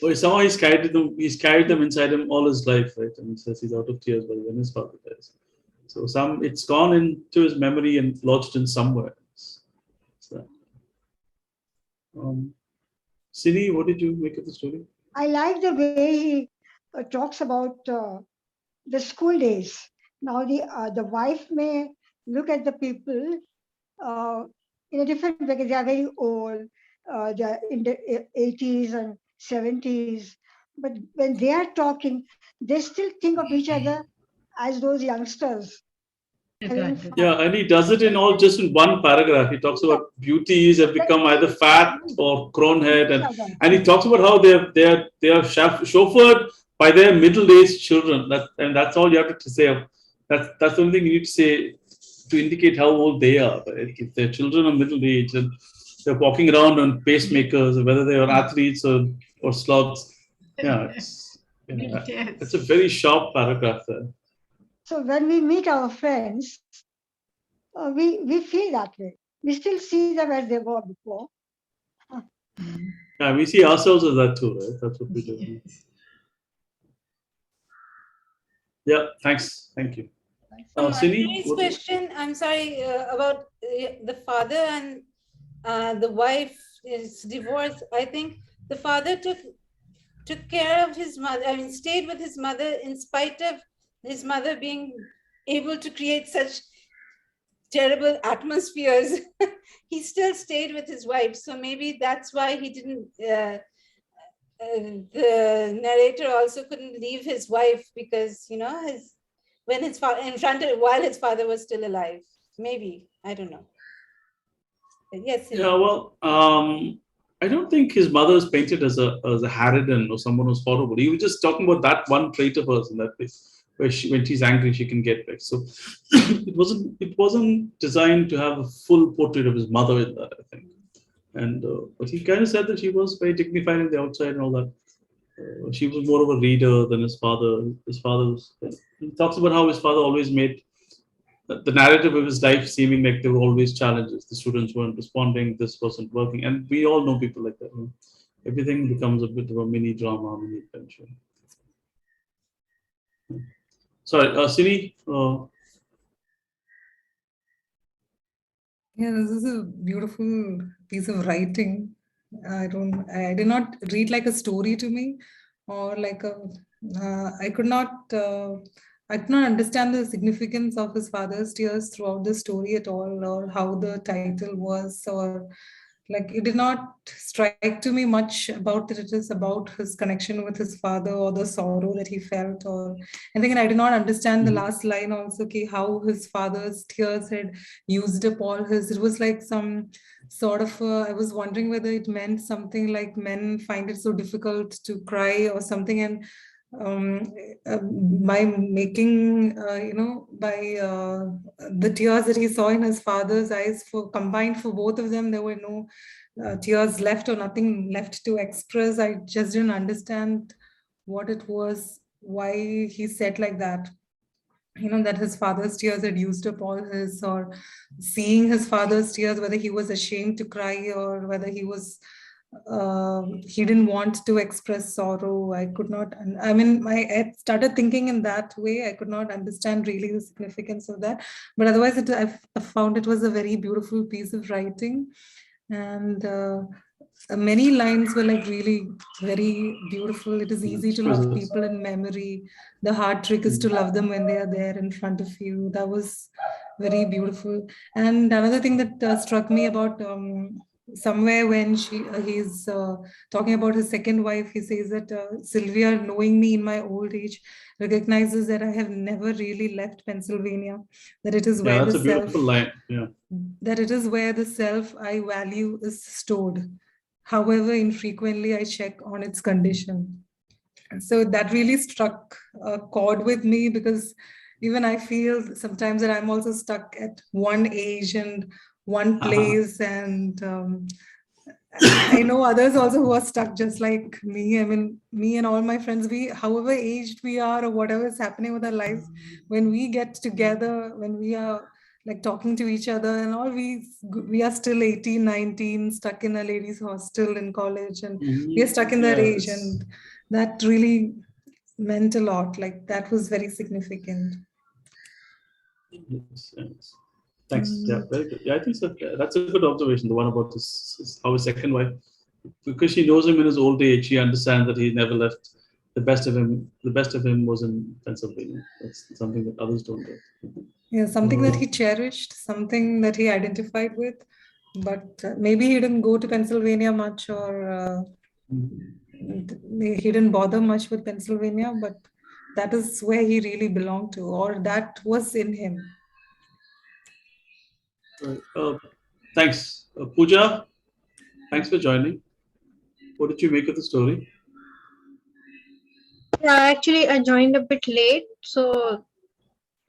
Well, somehow he's carried them inside him all his life, right? And he says he's out of tears when his father dies. So it's gone into his memory and lodged in somewhere. So, Sini, what did you make of the story? I like the way he talks about the school days. Now the wife may look at the people in a different way, because they are very old. They are in the 80s and 70s. But when they are talking, they still think of each other as those youngsters. Yeah, and he does it just in one paragraph. He talks about beauties have become either fat or crown-head, and he talks about how they are chauffeured by their middle-aged children. That's all you have to say. That's the only thing you need to say to indicate how old they are. Right? If their children are middle-aged and they're walking around on pacemakers, whether they are athletes or slugs, yeah, Yeah, Yes. it's a very sharp paragraph there. So when we meet our friends, we feel that way. We still see them as they were before. Yeah, we see ourselves as that too, right? That's what we do. Yes. Yeah, thanks. Thank you. So Sini, Marjorie's question, I'm sorry, about the father and the wife is divorced. I think the father took care of his mother, I mean, stayed with his mother in spite of his mother being able to create such terrible atmospheres. He still stayed with his wife. So maybe that's why he didn't, the narrator also couldn't leave his wife because, you know, when his father, in front of, while his father was still alive. Maybe, I don't know. Yes. yeah, well, I don't think his mother is painted as a harridan or someone who's horrible. He was just talking about that one trait of hers in that place, where when she's angry, she can get back. So it wasn't designed to have a full portrait of his mother in that, I think. And but he kind of said that she was very dignified on the outside and all that. She was more of a reader than his father. His father was. He talks about how his father always made the narrative of his life seeming like there were always challenges. The students weren't responding, this wasn't working. And we all know people like that. You know? Everything becomes a bit of a mini drama, mini adventure. Sorry, Sini. Yeah, this is a beautiful piece of writing. I did not read like a story to me, or like I could not understand the significance of his father's tears throughout the story at all, or how the title was, or like it did not strike to me much about that it is about his connection with his father or the sorrow that he felt, or I think I did not understand the last line also, okay, how his father's tears had used up all his, it was like some sort of I was wondering whether it meant something like men find it so difficult to cry or something, and by making by the tears that he saw in his father's eyes, for combined for both of them, there were no tears left or nothing left to express. I just didn't understand what it was, why he said like that, you know, that his father's tears had used up all his, or seeing his father's tears, whether he was ashamed to cry or whether he was he didn't want to express sorrow. I could not, I mean, I started thinking in that way. I could not understand really the significance of that, but otherwise I found it was a very beautiful piece of writing, and many lines were like really very beautiful. It is easy to love people in memory. The hard trick is to love them when they are there in front of you. That was very beautiful. And another thing that struck me about somewhere when he's talking about his second wife, he says that Sylvia, knowing me in my old age, recognizes that I have never really left Pennsylvania, that it is where that's the a beautiful line. Yeah. That it is where the self I value is stored. However infrequently I check on its condition. So that really struck a chord with me, because even I feel sometimes that I'm also stuck at one age and one place, and I know others also who are stuck just like me. I mean, me and all my friends, we, however aged we are or whatever is happening with our lives, when we get together, when we are like talking to each other and all, we are still 18, 19, stuck in a ladies' hostel in college, and we are stuck in that age, and that really meant a lot. Like that was very significant. Yes. Thanks. Yeah, very good. Yeah, I think so. That's a good observation. The one about how his second wife, because she knows him in his old age, she understands that he never left. The best of him was in Pennsylvania. That's something that others don't get. Yeah, something that he cherished, something that he identified with, but maybe he didn't go to Pennsylvania much, or he didn't bother much with Pennsylvania, but that is where he really belonged to, or that was in him. Thanks. Pooja, thanks for joining. What did you make of the story? Yeah, actually, I joined a bit late, so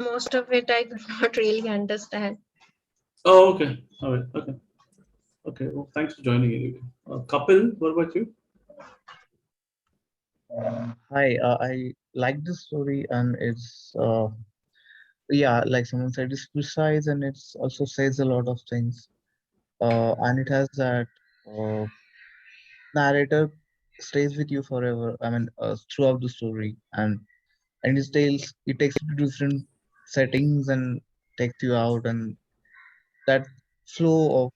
most of it I could not really understand. Oh, okay. All right. Okay. Okay. Well, thanks for joining anyway. Kapil, what about you? Hi, I like this story, and it's yeah, like someone said, it's precise and it's also says a lot of things. And it has that uh, narrator stays with you forever. I mean, throughout the story, and it takes you to different settings and takes you out, and that flow of,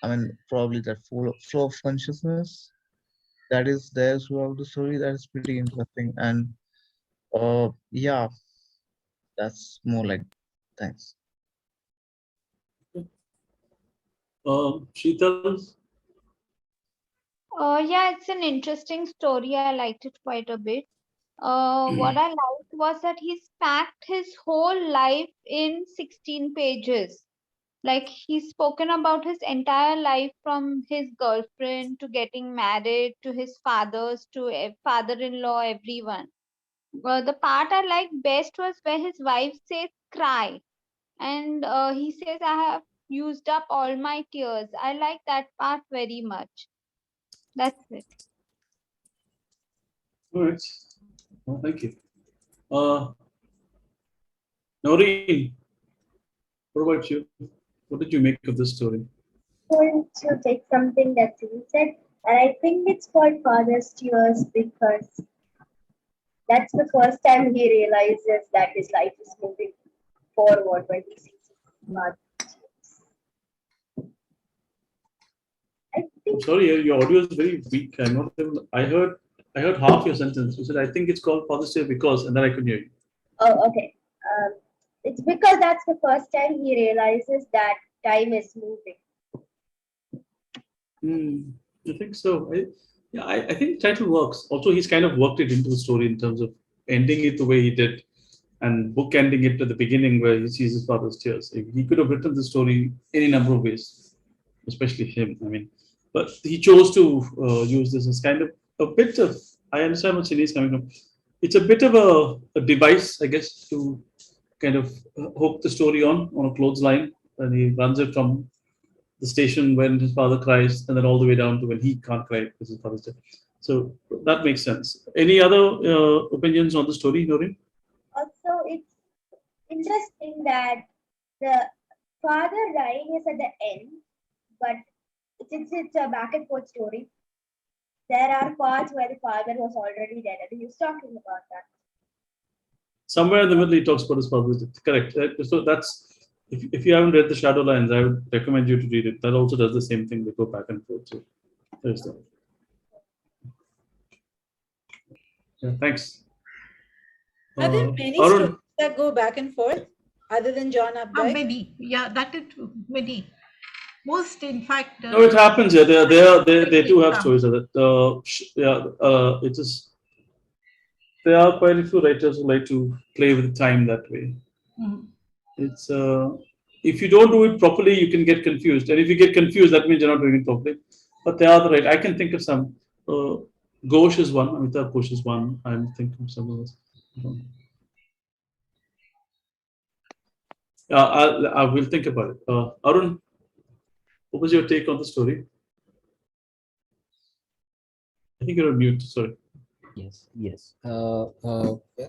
I mean, probably that flow of consciousness that is there throughout the story. That is pretty interesting, and yeah, that's more like thanks. Sheetal, Yeah, it's an interesting story. I liked it quite a bit. What I liked was that he's packed his whole life in 16 pages. Like he's spoken about his entire life from his girlfriend to getting married to his fathers to father-in-law, everyone. The part I liked best was where his wife says cry, and he says, I have used up all my tears. I like that part very much. That's it. all right. Well, thank you. Uh, Noreen, what about you? What did you make of this story? Going to take something that you said, and I think it's called Father's Tears because that's the first time he realizes that his life is moving forward when he sees his father's tears. I I'm think, sorry, your audio is very weak. I'm not able, I heard half your sentence. You said, I think it's called Father's Day because, and then I couldn't hear you. oh, okay. It's because that's the first time he realizes that time is moving. I think so. I think the title works. Also, he's kind of worked it into the story in terms of ending it the way he did and bookending it at the beginning where he sees his father's tears. He could have written the story any number of ways, especially him. I mean, but he chose to use this as kind of a bit of. I understand what Cine is coming from. It's a bit of a device, I guess, to kind of hook the story on a clothesline, and he runs it from the station when his father cries, and then all the way down to when he can't cry because his father's dead. So that makes sense. Any other opinions on the story, Noreen? Also, it's interesting that the father dying is at the end, but since it's a back and forth story, there are parts where the father was already dead, and he was talking about that. Somewhere in the middle, he talks about his father's death. Correct. So that's if you haven't read the Shadow Lines, I would recommend you to read it. That also does the same thing. They go back and forth. So there's that. Yeah, thanks. Are there many Arun, stories that go back and forth other than John Updike? Many, yeah, that is true. Many. Most, in fact. no, it happens. Yeah, they do have stories of it. It is. There are quite a few writers who like to play with time that way. Mhm. It's if you don't do it properly, you can get confused, and if you get confused, that means you're not doing it properly. But they are the right. I can think of some. Ghosh is one. Amitabh Ghosh is one. I'm thinking of someone else. I will think about it. Arun, what was your take on the story? I think you're on mute. Sorry. Yes.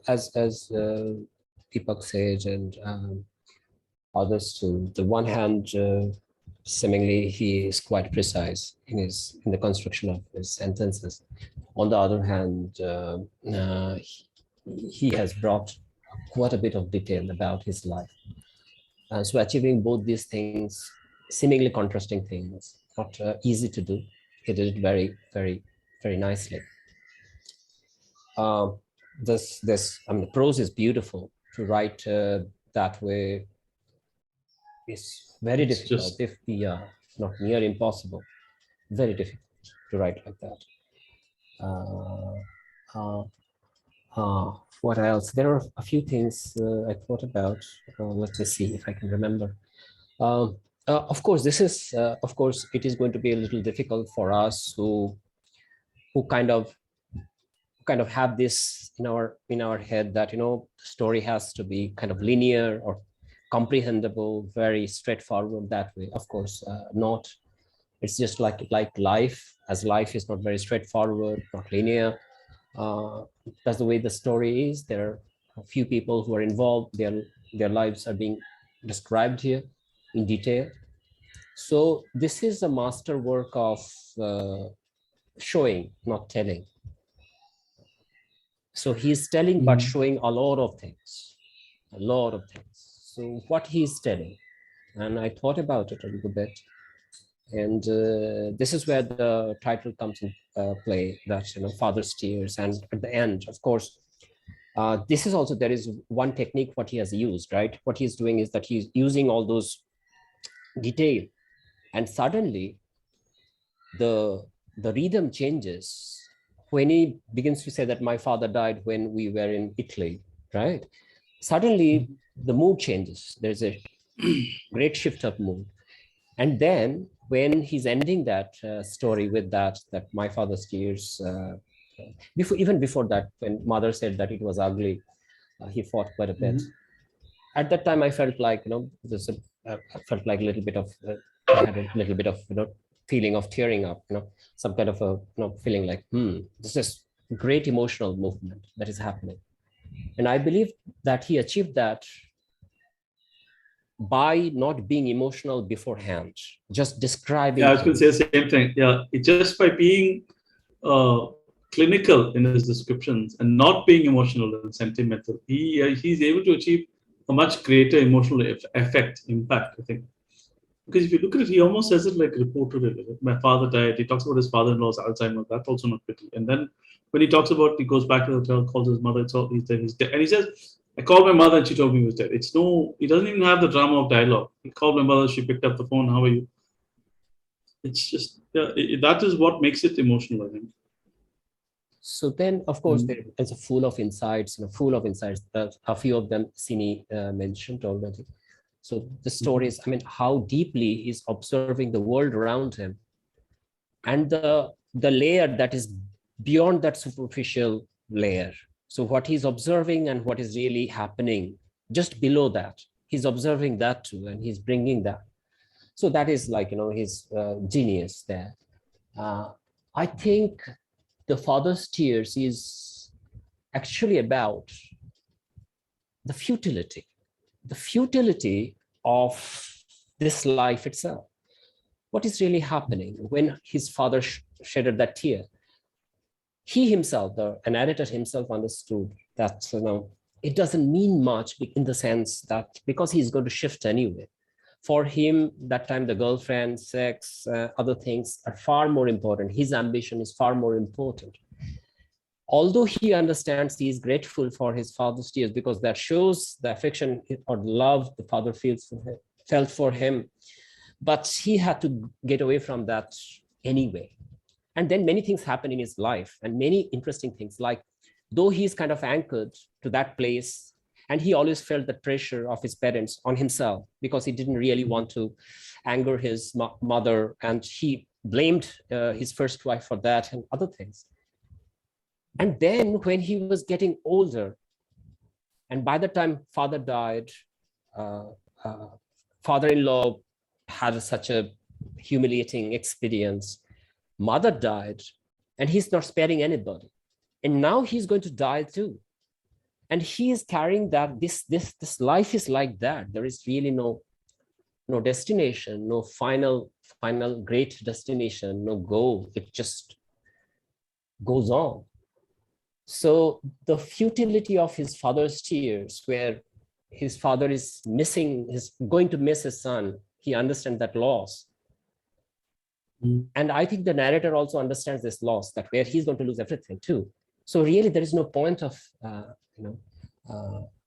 As Deepak said, and others too. The one hand, seemingly he is quite precise in the construction of his sentences. On the other hand, he has brought quite a bit of detail about his life. So achieving both these things, seemingly contrasting things, not easy to do. He did it very, very, very nicely. I mean, the prose is beautiful. To write that way is very difficult, if not near impossible. Very difficult to write like that. What else? There are a few things I thought about. Let me see if I can remember. Of course, it is going to be a little difficult for us who kind of have this in our head that the story has to be kind of linear or comprehensible, very straightforward that way. Of course, not. It's just like life, as life is not very straightforward, not linear. That's the way the story is. There are a few people who are involved. Their lives are being described here in detail. So this is a masterwork of showing, not telling. So he's telling, but showing a lot of things, a lot of things. So what he's telling, and I thought about it a little bit, and this is where the title comes in play, that, you know, Father's Tears. And at the end, of course, this is also, there is one technique what he has used, right? What he's doing is that he's using all those detail, and suddenly the rhythm changes when he begins to say that my father died when we were in Italy, right? Suddenly the mood changes. There's a great shift of mood. And then when he's ending that story with that my father's tears, even before that, when mother said that it was ugly, he fought quite a bit. At that time, I felt like, you know, I felt like a little bit of, I had a little bit of, you know, feeling of tearing up, you know, some kind of a, you know, feeling like, this is great emotional movement that is happening. And I believe that he achieved that by not being emotional beforehand, just describing. Yeah, I was going to say the same thing. Yeah, just by being clinical in his descriptions and not being emotional and sentimental, he's able to achieve a much greater emotional effect, impact, I think. Because if you look at it, he almost says it like reported it. My father died. He talks about his father-in-law's Alzheimer's. That's also not pretty. And then when he talks about, he goes back to the hotel, calls his mother. It's all, he's dead. He's dead. And he says, I called my mother and she told me he was dead. It's no, he doesn't even have the drama of dialogue. He called my mother. She picked up the phone. How are you? It's just, yeah, that is what makes it emotional, I think. So then, of course, there is a full of insights, you know, full of insights. A few of them Sini mentioned already. So the story is, I mean, how deeply he's observing the world around him, and the layer that is beyond that superficial layer. So what he's observing and what is really happening just below that, he's observing that too, and he's bringing that. So that is like, you know, his genius there. I think the Father's Tears is actually about the futility of this life itself. What is really happening when his father shedded that tear? He himself, the narrator himself, understood that, you know, it doesn't mean much in the sense that because he's going to shift anyway. For him, that time, the girlfriend, sex, other things are far more important. His ambition is far more important. Although he understands, he is grateful for his father's tears because that shows the affection or love the father felt for him. But he had to get away from that anyway. And then many things happen in his life, and many interesting things, like though he's kind of anchored to that place, and he always felt the pressure of his parents on himself because he didn't really want to anger his mother, and he blamed his first wife for that and other things. And then when he was getting older, and by the time father died, father-in-law had such a humiliating experience. Mother died, and he's not sparing anybody. And now he's going to die too. And he is carrying that this life is like that. There is really no destination, no final great destination, no goal. It just goes on. So the futility of his father's tears, where his father is going to miss his son, he understands that loss. And I think the narrator also understands this loss, that where he's going to lose everything too. So really, there is no point of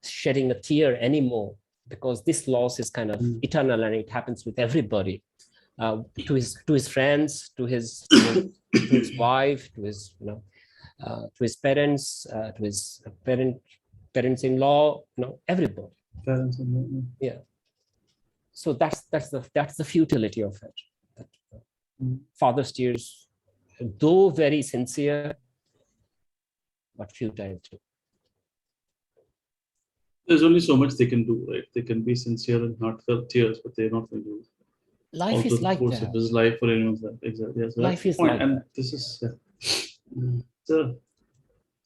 shedding a tear anymore, because this loss is kind of eternal, and it happens with everybody, to his friends, to his wife, to his to his parents, to his parents-in-law, everybody. Parents-in-law. Yeah. So that's the futility of it. Father's tears, though very sincere, but futile too. There's only so much they can do, right? They can be sincere and heartfelt tears, but they're not going to life is like course that. of his life or anyone's life. Exactly. Yes, life is point. like And that. this is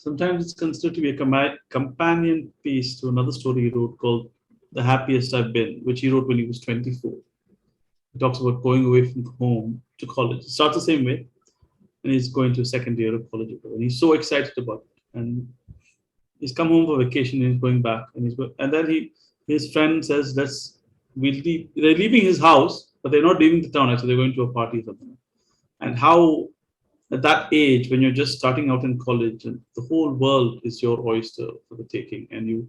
sometimes it's considered to be a companion piece to another story he wrote called The Happiest I've Been, which he wrote when he was 24. He talks about going away from home to college. It starts the same way, and he's going to second year of college, and he's so excited about it. And he's come home for vacation, and he's going back, and then his friend says, they're leaving his house, but they're not leaving the town. Actually, they're going to a party or something. And how at that age, when you're just starting out in college, and the whole world is your oyster for the taking, and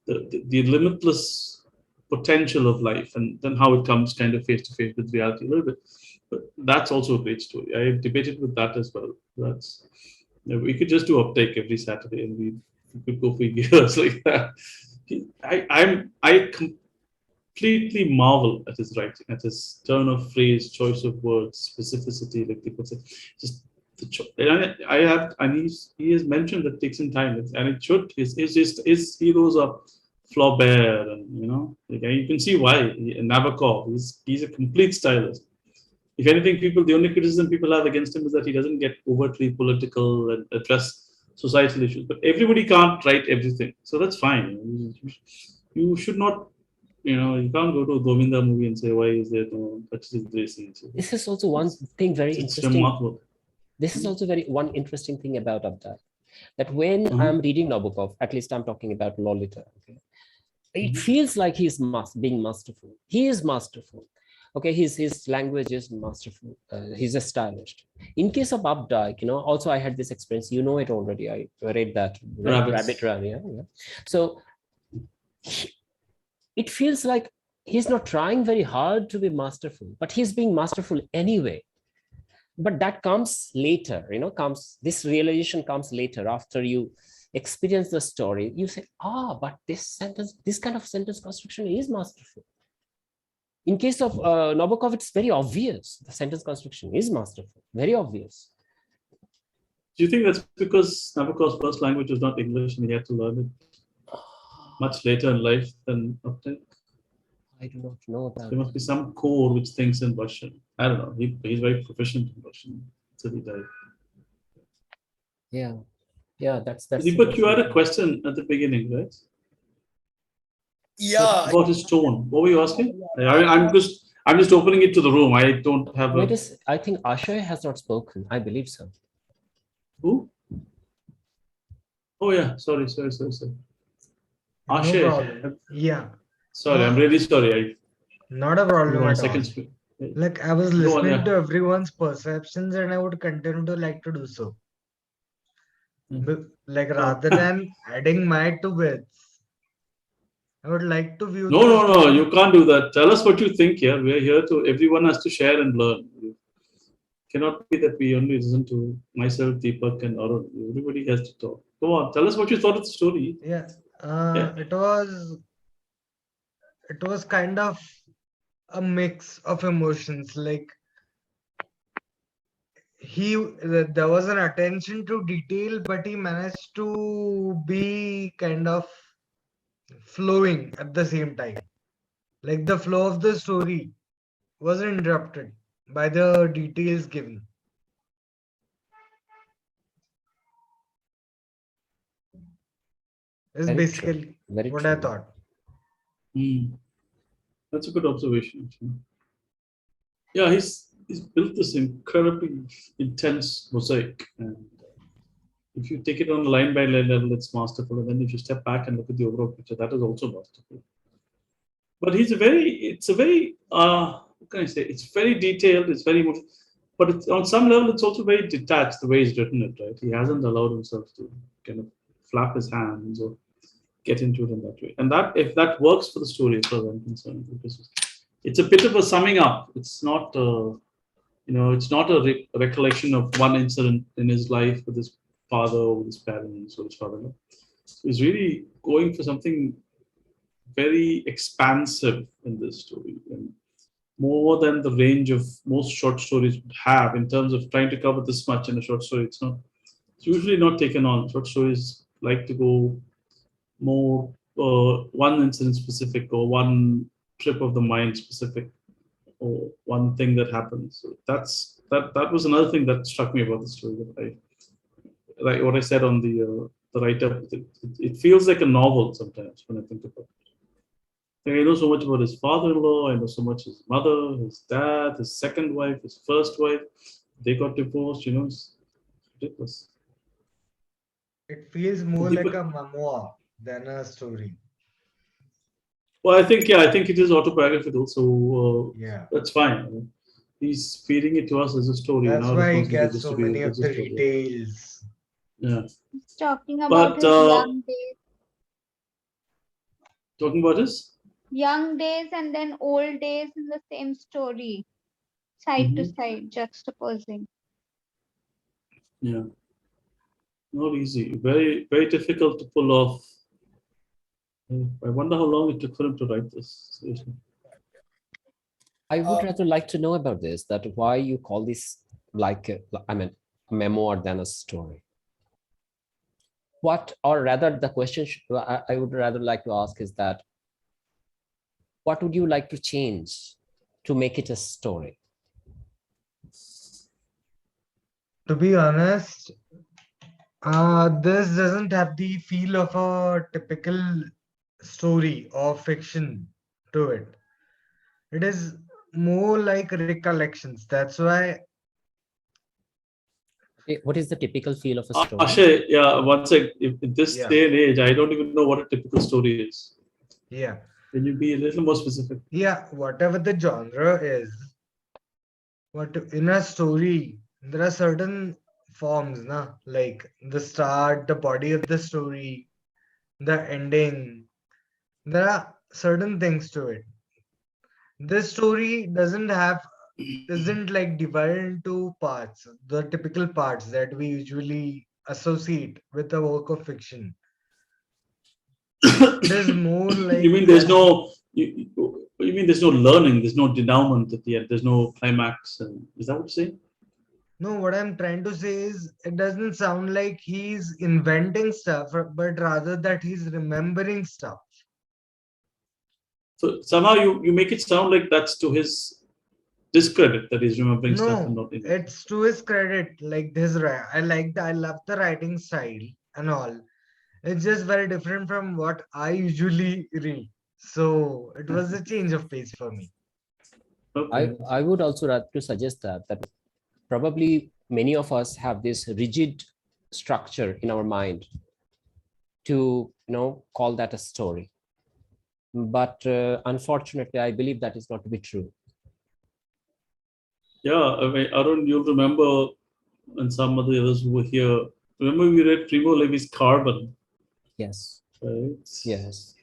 the limitless potential of life, and then how it comes kind of face to face with reality a little bit. But that's also a great story. I have debated with that as well. We could just do Updike every Saturday, and we could go for years like that. I completely marvel at his writing, at his turn of phrase, choice of words, specificity, like people say. Just he has mentioned that it takes some time, and it should. His heroes are Flaubert, and you can see why. Nabokov, he's a complete stylist. If anything, the only criticism people have against him is that he doesn't get overtly political and address societal issues. But everybody can't write everything, so that's fine. You should not. You can't go to a Govinda movie and say, why is there no touches racing? This is also one thing very interesting. Remarkable. This is also one interesting thing about Updike, that when I'm reading Nabokov, at least I'm talking about Lolita, okay, it feels like he's being masterful. He is masterful. Okay, his language is masterful. He's a stylist. In case of Updike, also I had this experience. You know it already. I read that Rabbit Run. Yeah. So it feels like he's not trying very hard to be masterful, but he's being masterful anyway. But that comes later, this realization comes later after you experience the story. You say, but this kind of sentence construction is masterful. In case of Nabokov, it's very obvious. The sentence construction is masterful, very obvious. Do you think that's because Nabokov's first language was not English and he had to learn it much later in life than Updike? I do not know about There must be some core which thinks in Russian. I don't know. He's very proficient in Russian until he died. Yeah, that's. But you had a question at the beginning, right? Yeah. About his tone. What were you asking? I'm just opening it to the room. I don't have I think Ashay has not spoken. I believe so. Who? Oh yeah. Sorry. No Ashay. problem. Yeah. Sorry, I'm really sorry. Not a problem at all. Second. Like I was listening to everyone's perceptions, and I would continue to like to do so. Like rather than adding my two bits, I would like to view. No, you can't do that. Tell us what you think here. We are here everyone has to share and learn. It cannot be that we only listen to myself, Deepak, and Arun. Everybody has to talk. Go on, tell us what you thought of the story. Yeah. It was kind of a mix of emotions. Like there was an attention to detail, but he managed to be kind of flowing at the same time. Like the flow of the story wasn't interrupted by the details given. It's basically what I thought. That's a good observation. Yeah, he's built this incredibly intense mosaic, and if you take it on a line by line level, it's masterful. And then if you step back and look at the overall picture, that is also masterful. But it's a very what can I say? It's very detailed. It's very emotional, but on some level, it's also very detached. The way he's written it, right? He hasn't allowed himself to kind of flap his hands or get into it in that way. And that, if that works for the story, as far as I'm concerned, because it's a bit of a summing up. It's not, it's not a recollection of one incident in his life with his father or with his parents or his father. So he's really going for something very expansive in this story, and more than the range of most short stories would have in terms of trying to cover this much in a short story. It's usually not taken on. Short stories like to go more one incident specific, or one trip of the mind specific, or one thing that happens. So that was another thing that struck me about the story. That like what I said on the the write-up. It feels like a novel sometimes when I think about it. I know so much about his father-in-law. I know so much his mother, his dad, his second wife, his first wife. They got divorced. It's ridiculous. It feels more like a memoir than a story. Well, I think it is autobiographical, so Yeah. that's fine. He's feeding it to us as a story, and That's our why he responsibility gets is to so be many as of a the story. details. Yeah. He's talking about But his young days. talking about his Young days and then old days in the same story, side to side, juxtaposing. Yeah, not easy. Very, very difficult to pull off. I wonder how long it took for him to write this. Seriously. I would rather like to know about this, that why you call this like, a memoir than a story. What, or rather the question I would rather like to ask is that, what would you like to change to make it a story? To be honest, this doesn't have the feel of a typical story or fiction to it. It is more like recollections. That's why. What is the typical feel of a story? Akshay, yeah, one sec. In this day and age, I don't even know what a typical story is. Yeah. Can you be a little more specific? Yeah, whatever the genre is, in a story, there are certain forms, like the start, the body of the story, the ending. There are certain things to it. This story isn't like divided into parts, the typical parts that we usually associate with a work of fiction. It is more like You mean there's no you mean there's no learning, there's no denouement at the end, there's no climax, is that what you're saying? No, what I'm trying to say is it doesn't sound like he's inventing stuff, but rather that he's remembering stuff. So somehow you make it sound like that's to his discredit that he's remembering stuff and No, not in. it's to his credit. Like this, I love the writing style and all. It's just very different from what I usually read. So it was a change of pace for me. I would also like to suggest that probably many of us have this rigid structure in our mind to call that a story. But unfortunately, I believe that is not to be true. Yeah, I mean, Arun, you'll remember, and some of the others who were here, remember we read Primo Levi's Carbon? Yes. Right? Yes.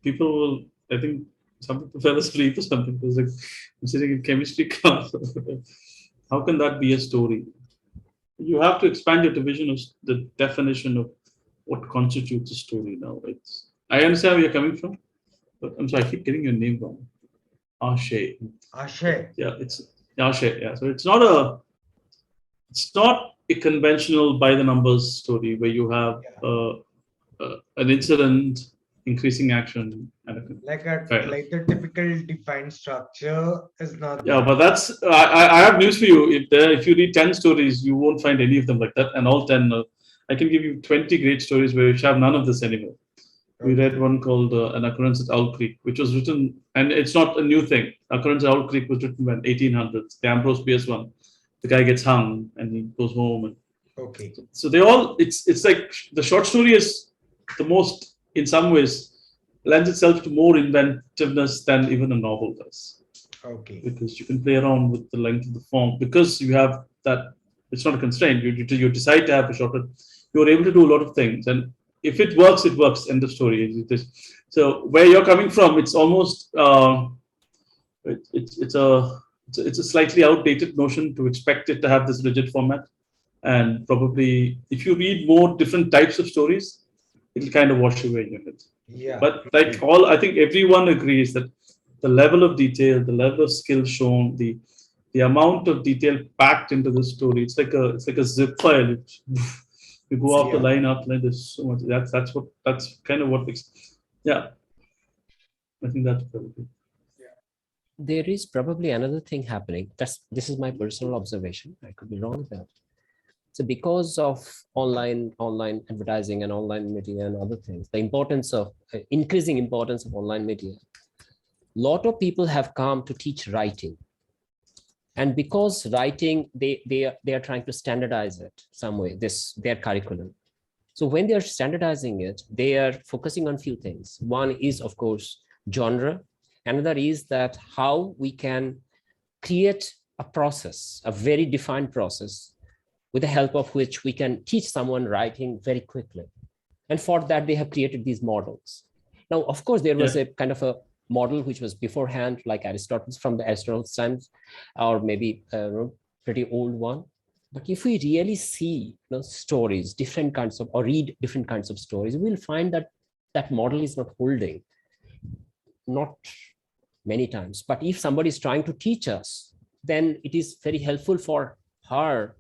People will, I think some people fell asleep or something. It was like, I'm sitting in chemistry class. How can that be a story? You have to expand your division of the definition of what constitutes a story now. I understand where you're coming from, but I'm sorry, I keep getting your name wrong. Ashay. Yeah, it's Ashay. Yeah, so it's not a conventional by the numbers story where you have an incident, increasing action, and like the typical defined structure is not. Yeah, but that's I have news for you. If you read 10 stories, you won't find any of them like that. And all 10, I can give you 20 great stories where you have none of this anymore. We read one called An Occurrence at Owl Creek, which was written, and it's not a new thing. Occurrence at Owl Creek was written in 1800s. The Ambrose Bierce one. The guy gets hung and he goes home. And so they all, it's like the short story is the most, in some ways, lends itself to more inventiveness than even a novel does. Because you can play around with the length of the form. Because you have that, it's not a constraint. You decide to have a shorter, you're able to do a lot of things. And if it works, it works. End of story. So where you're coming from, it's almost, it's a slightly outdated notion to expect it to have this rigid format. And probably if you read more different types of stories, it'll kind of wash away your head. Yeah. But I think everyone agrees that the level of detail, the level of skill shown, the amount of detail packed into the story, it's like a zip file. You go off the line, there's so much. That's kind of what makes. Yeah, I think that's probably. There is probably another thing happening. This is my personal observation. I could be wrong about it. So because of online advertising and online media and other things, the importance of increasing importance of online media, a lot of people have come to teach writing. And because writing, they are trying to standardize it some way, their curriculum. So when they are standardizing it, they are focusing on few things. One is, of course, genre. Another is that how we can create a process, a very defined process, with the help of which we can teach someone writing very quickly. And for that, they have created these models. Now, of course, there was a kind of a model which was beforehand, like Aristotle's, from the Aristotle's times, or maybe a pretty old one. But if we really see stories, different kinds of, or read different kinds of stories, we'll find that that model is not holding, not many times. But if somebody is trying to teach us, then it is very helpful for her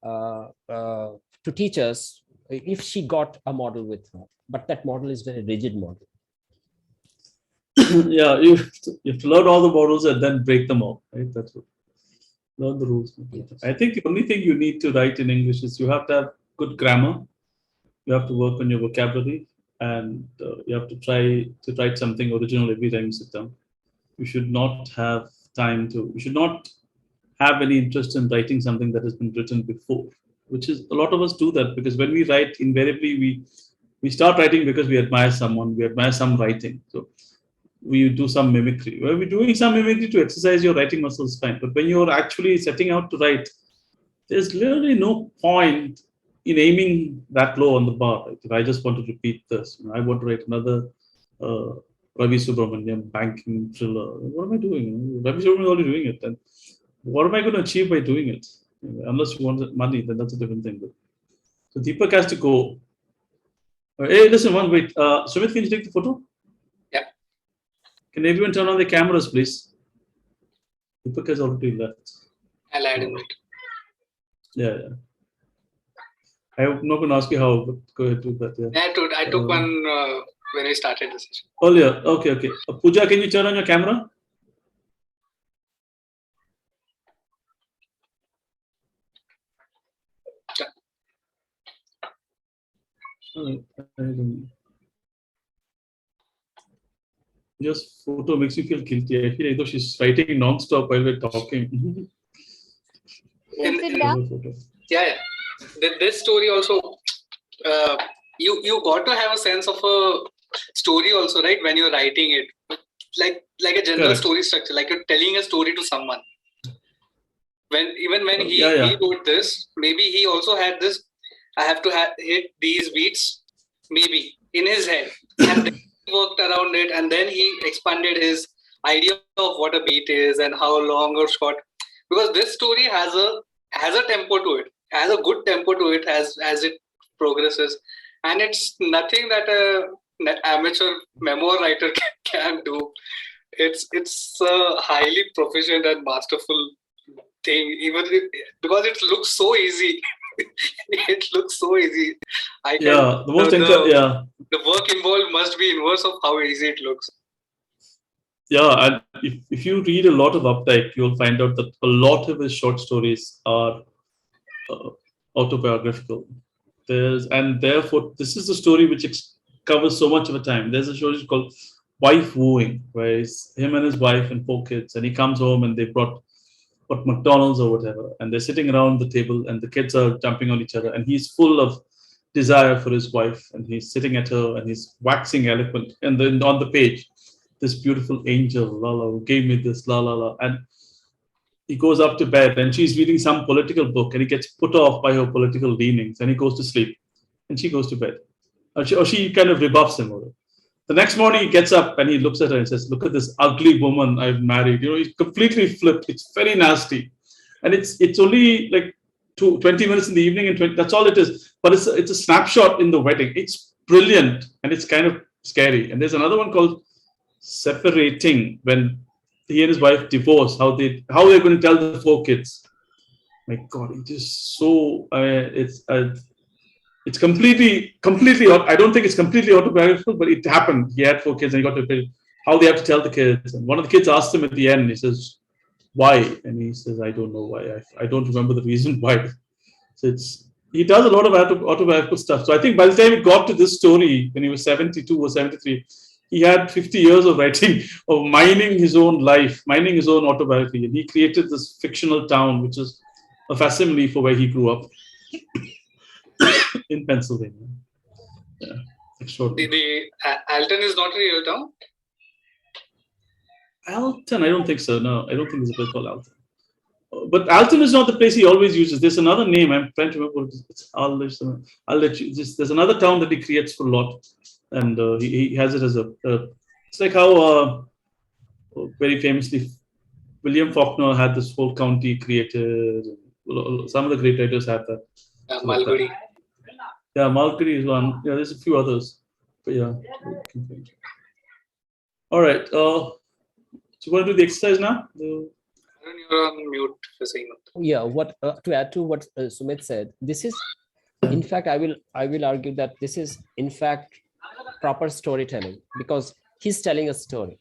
to teach us if she got a model with her. But that model is very rigid model. Yeah, you have to learn all the models and then break them all, right? That's what. Learn the rules. Yes. I think the only thing you need to write in English is you have to have good grammar. You have to work on your vocabulary, and you have to try to write something original every time you sit down. You should not have time to. You should not have any interest in writing something that has been written before, which is a lot of us do that, because when we write, invariably we start writing because we admire someone, we admire some writing. So we do some mimicry. Well, we're doing some mimicry to exercise your writing muscles, fine. But when you're actually setting out to write, there's literally no point in aiming that low on the bar. Right? If I just want to repeat this, I want to write another Ravi Subramanian banking thriller. What am I doing? Ravi Subramanian is already doing it. And what am I going to achieve by doing it? Unless you want money, then that's a different thing. But, so Deepak has to go. Hey, listen, wait. Sumit, can you take the photo? Can everyone turn on the cameras, please? Deepak has already left. I'll add in it. Yeah. I'm not going to ask you how, but go ahead do that. Yeah. I took one when we started the session. Oh, yeah. Okay. Pooja, can you turn on your camera? Just photo makes you feel guilty. I feel like though she's writing non-stop while we're talking. Yeah. This story also, you got to have a sense of a story also, right? When you're writing it, like a general story structure, like you're telling a story to someone. When he wrote this, maybe he also had this. I have to hit these beats, maybe in his head, and then he worked around it, and then he expanded his idea of what a beat is and how long or short. Because this story has a tempo to it, has a good tempo to it as it progresses, and it's nothing that an amateur memoir writer can do. It's a highly proficient and masterful thing, even because it looks so easy. It looks so easy. The work involved must be inverse of how easy it looks. Yeah, and if you read a lot of Updike, you'll find out that a lot of his short stories are autobiographical. And therefore, this is a story which covers so much of a time. There's a story called Wife Wooing, where it's him and his wife and 4 kids, and he comes home and they brought McDonald's or whatever, and they're sitting around the table and the kids are jumping on each other, and he's full of desire for his wife, and he's sitting at her and he's waxing eloquent, and then on the page, this beautiful angel, la la, who gave me this, la la la, and he goes up to bed and she's reading some political book and he gets put off by her political leanings and he goes to sleep and she goes to bed, or she kind of rebuffs him over it. The next morning he gets up and he looks at her and says, "Look at this ugly woman I've married." He's completely flipped. It's very nasty. And it's only like 20 minutes in the evening, and that's all it is. But it's a snapshot in the wedding. It's brilliant and it's kind of scary. And there's another one called Separating, when he and his wife divorce, how they're going to tell the 4 kids. My God, it is so it's completely. I don't think it's completely autobiographical, but it happened. He had 4 kids, and he got to tell how they have to tell the kids. And one of the kids asked him at the end. He says, "Why?" And he says, "I don't know why. I don't remember the reason why." So he does a lot of autobiographical stuff. So I think by the time he got to this story, when he was 72 or 73, he had 50 years of writing, of mining his own life, mining his own autobiography. And he created this fictional town, which is a facsimile for where he grew up in Pennsylvania. Yeah, extraordinary. Alton is not a real town? Alton, I don't think so. No, I don't think there's a place called Alton. But Alton is not the place he always uses. There's another name. I'm trying to remember. I'll let you. There's another town that he creates for a lot, and he has it as a. It's like how very famously William Faulkner had this whole county created. Some of the great writers had that. Malgudi. Yeah, Malgudi is one. Yeah, there's a few others. But yeah. All right. So you want to do the exercise now? You're on mute for saying that. Yeah, what to add to what Sumit said, this is, in fact, I will argue that this is in fact proper storytelling, because he's telling a story.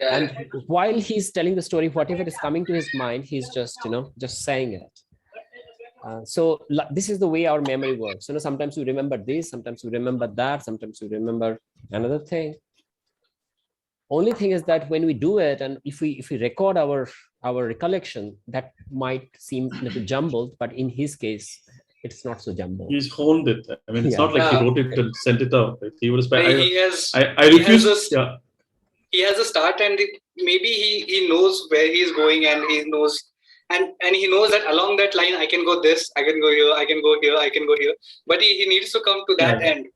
Yeah. And while he's telling the story, whatever is coming to his mind, he's just saying it. So this is the way our memory works. Sometimes we remember this, sometimes we remember that, sometimes we remember another thing. Only thing is that when we do it, and if we record our recollection, that might seem a little jumbled, but in his case, it's not so jumbled. He's honed it. I mean, it's not like he wrote it and sent it out. He would have. I refuse. He has a start, and maybe he knows where he's going, and he knows, and he knows that along that line, I can go this, I can go here, I can go here, I can go here. But he needs to come to that end.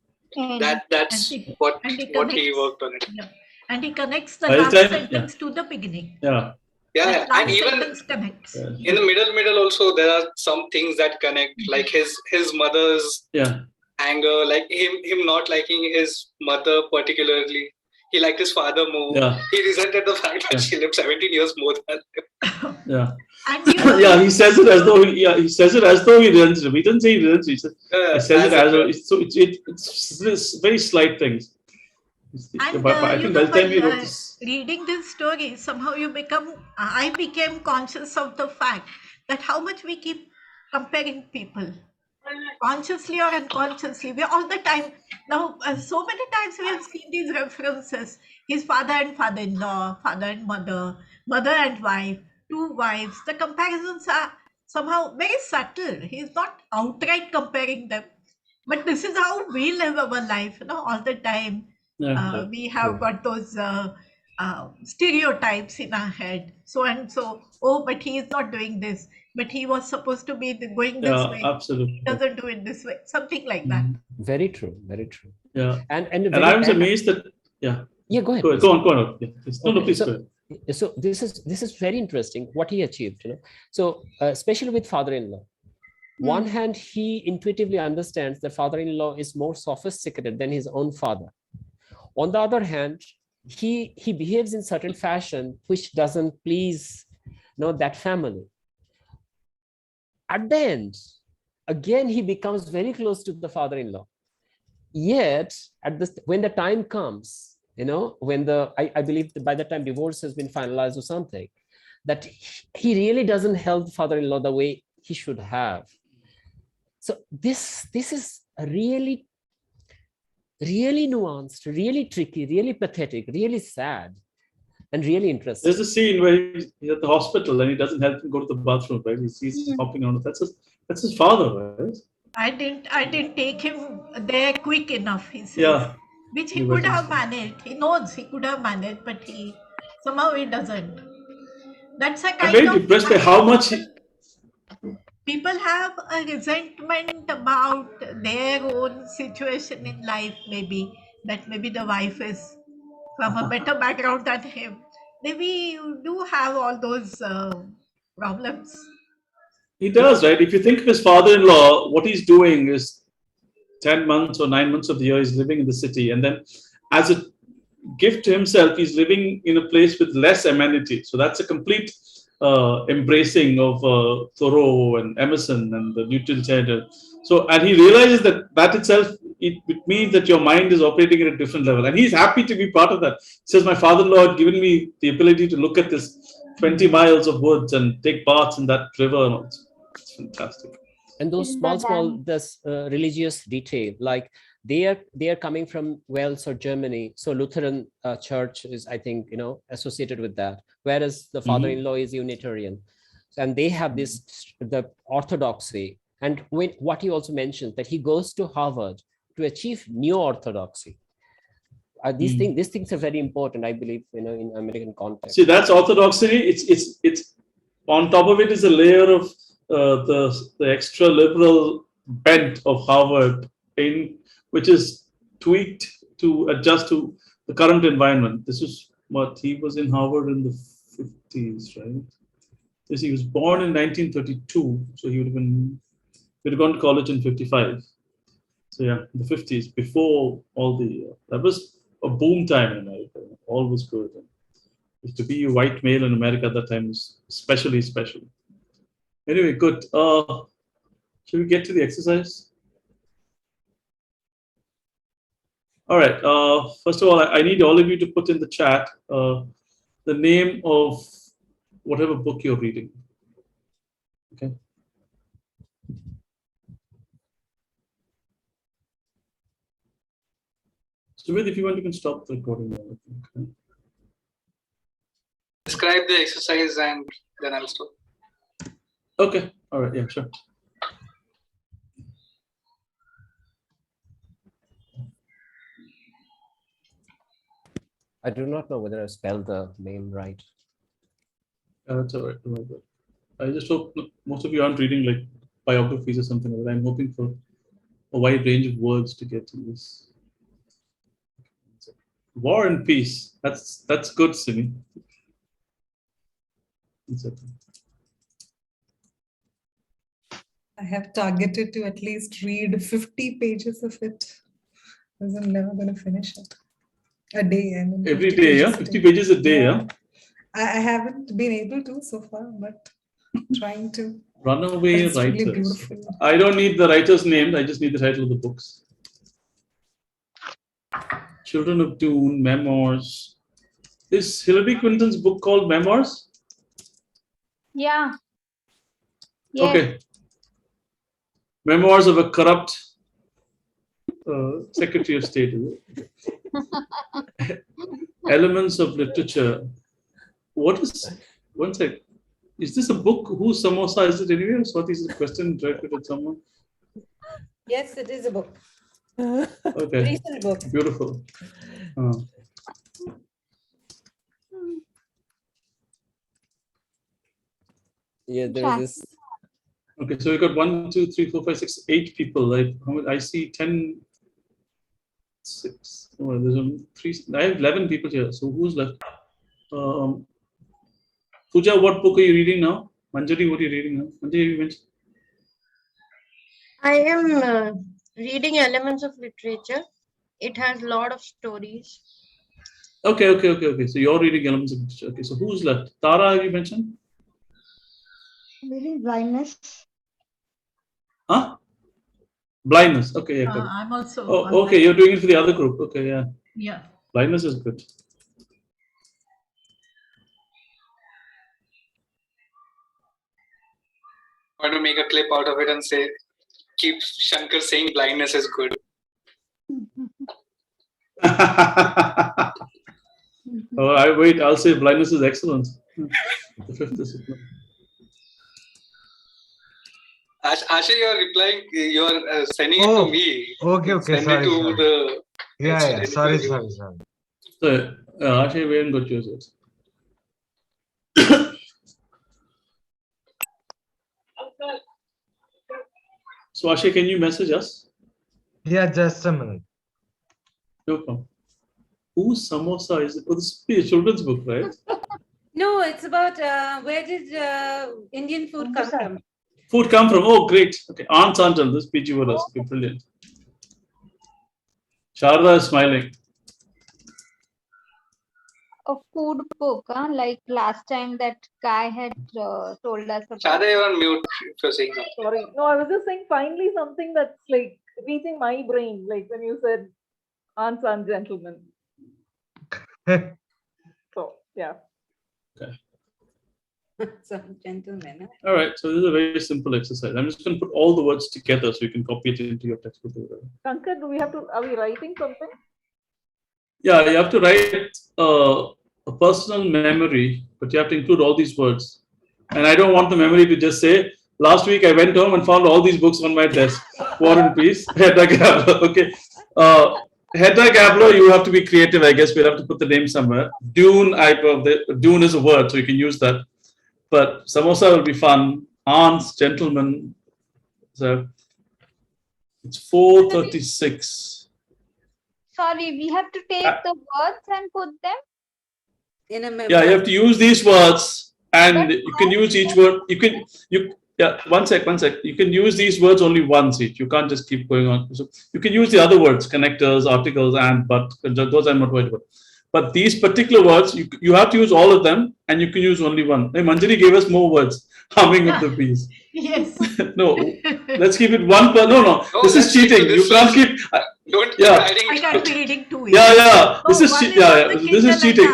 That's what he worked on it. Yeah. And he connects the last sentence to the beginning. Yeah. Yeah, and even in the middle also, there are some things that connect, like his mother's anger, like him not liking his mother particularly. He liked his father more. Yeah. He resented the fact that she lived 17 years more than him. Yeah. Yeah, he says it as though he resents him. He doesn't say he resents him. He says it as though it's very slight things. And I think by the time you wrote this, reading this story, somehow I became conscious of the fact that how much we keep comparing people, consciously or unconsciously. We all the time now. So many times we have seen these references: his father and father-in-law, father and mother, mother and wife, two wives. The comparisons are somehow very subtle. He's not outright comparing them, but this is how we live our life. All the time. We have got those stereotypes in our head. So and so. Oh, but he is not doing this. But he was supposed to be going this way. Absolutely. He doesn't do it this way. Something like that. Very true. Very true. Yeah. And I was amazed that. Yeah. Yeah. Go ahead. Go on. Yeah. No, please go ahead. So this is very interesting what he achieved. So especially with father-in-law. One hand, he intuitively understands that father-in-law is more sophisticated than his own father. On the other hand, he behaves in certain fashion which doesn't please that family. At the end, again, he becomes very close to the father-in-law. Yet, when the time comes, when I believe that by the time divorce has been finalized or something, that he really doesn't help the father-in-law the way he should have. So this is a really nuanced, really tricky, really pathetic, really sad, and really interesting. There's a scene where he's at the hospital and he doesn't help him go to the bathroom, right? He sees hopping on. That's his father, right? I didn't take him there quick enough, he says. Yeah. Which he could have managed. He knows he could have managed, but somehow he doesn't. That's a kind I'm very depressed by how much people have a resentment about their own situation in life, maybe the wife is from a better background than him. Maybe you do have all those problems. He does, right? If you think of his father-in-law, what he's doing is 10 months or 9 months of the year, he's living in the city. And then as a gift to himself, he's living in a place with less amenity. So that's a complete embracing of Thoreau and Emerson and the utilitarian. So, and he realizes that itself, it means that your mind is operating at a different level. And he's happy to be part of that. He says, my father-in-law had given me the ability to look at this 20 miles of woods and take baths in that river. It's fantastic. And those In small, the small, dam. this religious detail, like they are coming from Wales or Germany. So Lutheran church is, I think, associated with that. Whereas the father-in-law is Unitarian. And they have this, the orthodoxy. And what he also mentioned, that he goes to Harvard to achieve neo-orthodoxy. These things are very important, I believe, in American context. See, that's orthodoxy. It's on top of it is a layer of the extra liberal bent of Harvard, which is tweaked to adjust to the current environment. This is what he was in Harvard in the 50s, right? He was born in 1932, so he would have gone to college in 55. So yeah, the 50s, before all that was a boom time in America. All was good. To be a white male in America at that time was especially special. Anyway, good. Should we get to the exercise? All right. First of all, I need all of you to put in the chat the name of whatever book you're reading. Okay. Sumit, if you want, you can stop the recording now. Okay. Describe the exercise and then I'll stop. Okay. All right. Yeah, sure. I do not know whether I spelled the name right. That's all right. I just hope most of you aren't reading like biographies or something like that. I'm hoping for a wide range of words to get in this. War and Peace. That's good, Simi. I have targeted to at least read 50 pages of it, because I'm never going to finish it. A day. I mean, Every day, yeah? 50 pages a day, yeah? I haven't been able to so far, but trying to. Runaway It's Writers. really beautiful. I don't need the writer's name, I just need the title of the books. Children of Dune, Memoirs. Is Hillary Clinton's book called Memoirs? Yeah. Yes. Okay. Memoirs of a Corrupt Secretary of State, is it? Elements of Literature. What is, one sec, is this a book? Whose samosa is it anyway? Swati, is the question directed at someone? Yes, it is a book. Okay. Recent book. Beautiful. Yeah, there is this. Okay, so we got 1, 2, 3, 4, 5, 6, 8 people. Like I see 10, 6. Oh, there's only 3. I have 11 people here. So who's left? Pooja, what book are you reading now? Manjari, what are you reading now? Manjari, you mentioned. I am reading Elements of Literature. It has a lot of stories. Okay. So you're reading Elements of Literature. Okay, so who's left? Tara, have you mentioned? Reading Blindness. Huh? Blindness. Okay, yeah. I'm also. Oh, okay, you're doing it for the other group. Okay, yeah. Yeah. Blindness is good. I want to make a clip out of it and say, keep Shankar saying blindness is good. I'll say blindness is excellent. The fifth discipline. Asha, you're replying, you're sending it to me. Okay, Send sorry. it to the. Yeah, sorry. So, Asha, we haven't got yours yet. So, Asha, can you message us? Yeah, just a minute. No problem. Whose samosa is it? Oh, this is a children's book, right? No, it's about where did Indian food come from? Food come from? Oh, great. Okay, Aunt Anton, this PG for us. Okay, brilliant. Sharda is smiling. A food book, like last time that guy had told us about. Sharda, you're on mute if you're saying something. Sorry. No, I was just saying finally something that's like reaching my brain, like when you said aunts and gentlemen. So, yeah. Okay. Some gentlemen. All right, so this is a very simple exercise. I'm just going to put all the words together so you can copy it into your textbook. Shankar, are we writing something? Yeah, you have to write a personal memory, but you have to include all these words. And I don't want the memory to just say, last week I went home and found all these books on my desk. War and Peace, Hedda Gabler. Okay. Hedda Gabler, you have to be creative, I guess. We'll have to put the name somewhere. Dune, Dune is a word, so you can use that. But samosa will be fun. Aunts, gentlemen. So it's 4:36. Sorry, we have to take the words and put them in a memoir. Yeah, you have to use these words, and you can use each word. Yeah, one sec. You can use these words only once each. You can't just keep going on. So you can use the other words, connectors, articles, and but. Those I'm not worried about. But these particular words, you have to use all of them, and you can use only one. Hey, Manjari gave us more words. Humming of the bees. Yes. No, let's keep it one per. No. This is cheating. You can't keep. Don't keep Yeah. adding. I can't be reading two. Yeah. This is one this is cheating.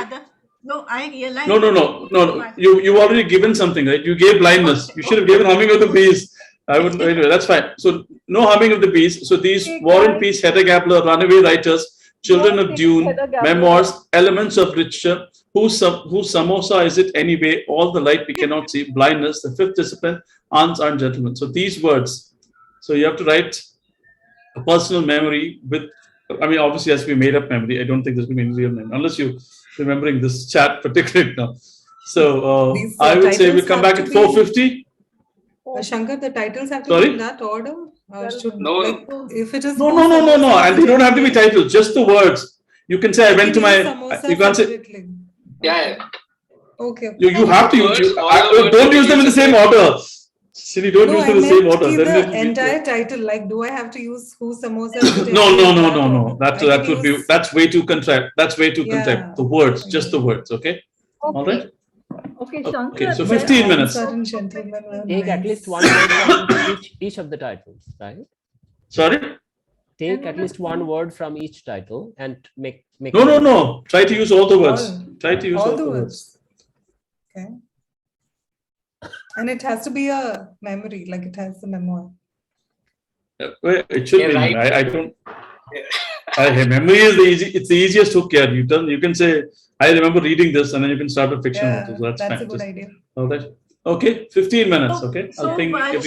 No, I realize. No. You already given something, right? You gave blindness. You should have given humming of the bees. I would anyway. That's fine. So no humming of the bees. So these War and Peace, Hedda Gabler, Runaway Writers, Children of Dune, Memoirs, Elements of Literature, whose samosa is it anyway? All the light we cannot see, blindness, the fifth discipline, aunts and gentlemen. So these words. So you have to write a personal memory with. I mean, obviously, has to be made up memory. I don't think there's going to be any real memory unless you remembering this chat particularly now. So I would say we come back at 4:50. Shankar, the titles have to Sorry? be in that order. No. If it is No. And they don't have to be titles, just the words. You can say I went to my. You can't say. Yeah. Okay. You have to use. Words, Don't use them in the same order. Silly, don't use them in the same order. The Then it entire title, like, do I have to use who samosa? No. That would be. That's way too contrived. That's way too contrived. The words, just the words. Okay. All right. Okay, Shankar. Okay, so 15 minutes. Take at least one word from each of the titles, right? Sorry? Take at least one word from each title and make. No. Try to use all the words. Try to use all the words. Okay. And it has to be a memory, like it has the memoir. It should be. Right. I don't. Memory is it's the easiest hook here. You can say, I remember reading this, and then you can start a fiction. Yeah, so that's fine. a good idea. All right. Okay, 15 minutes. Okay, So I'll ping while everyone.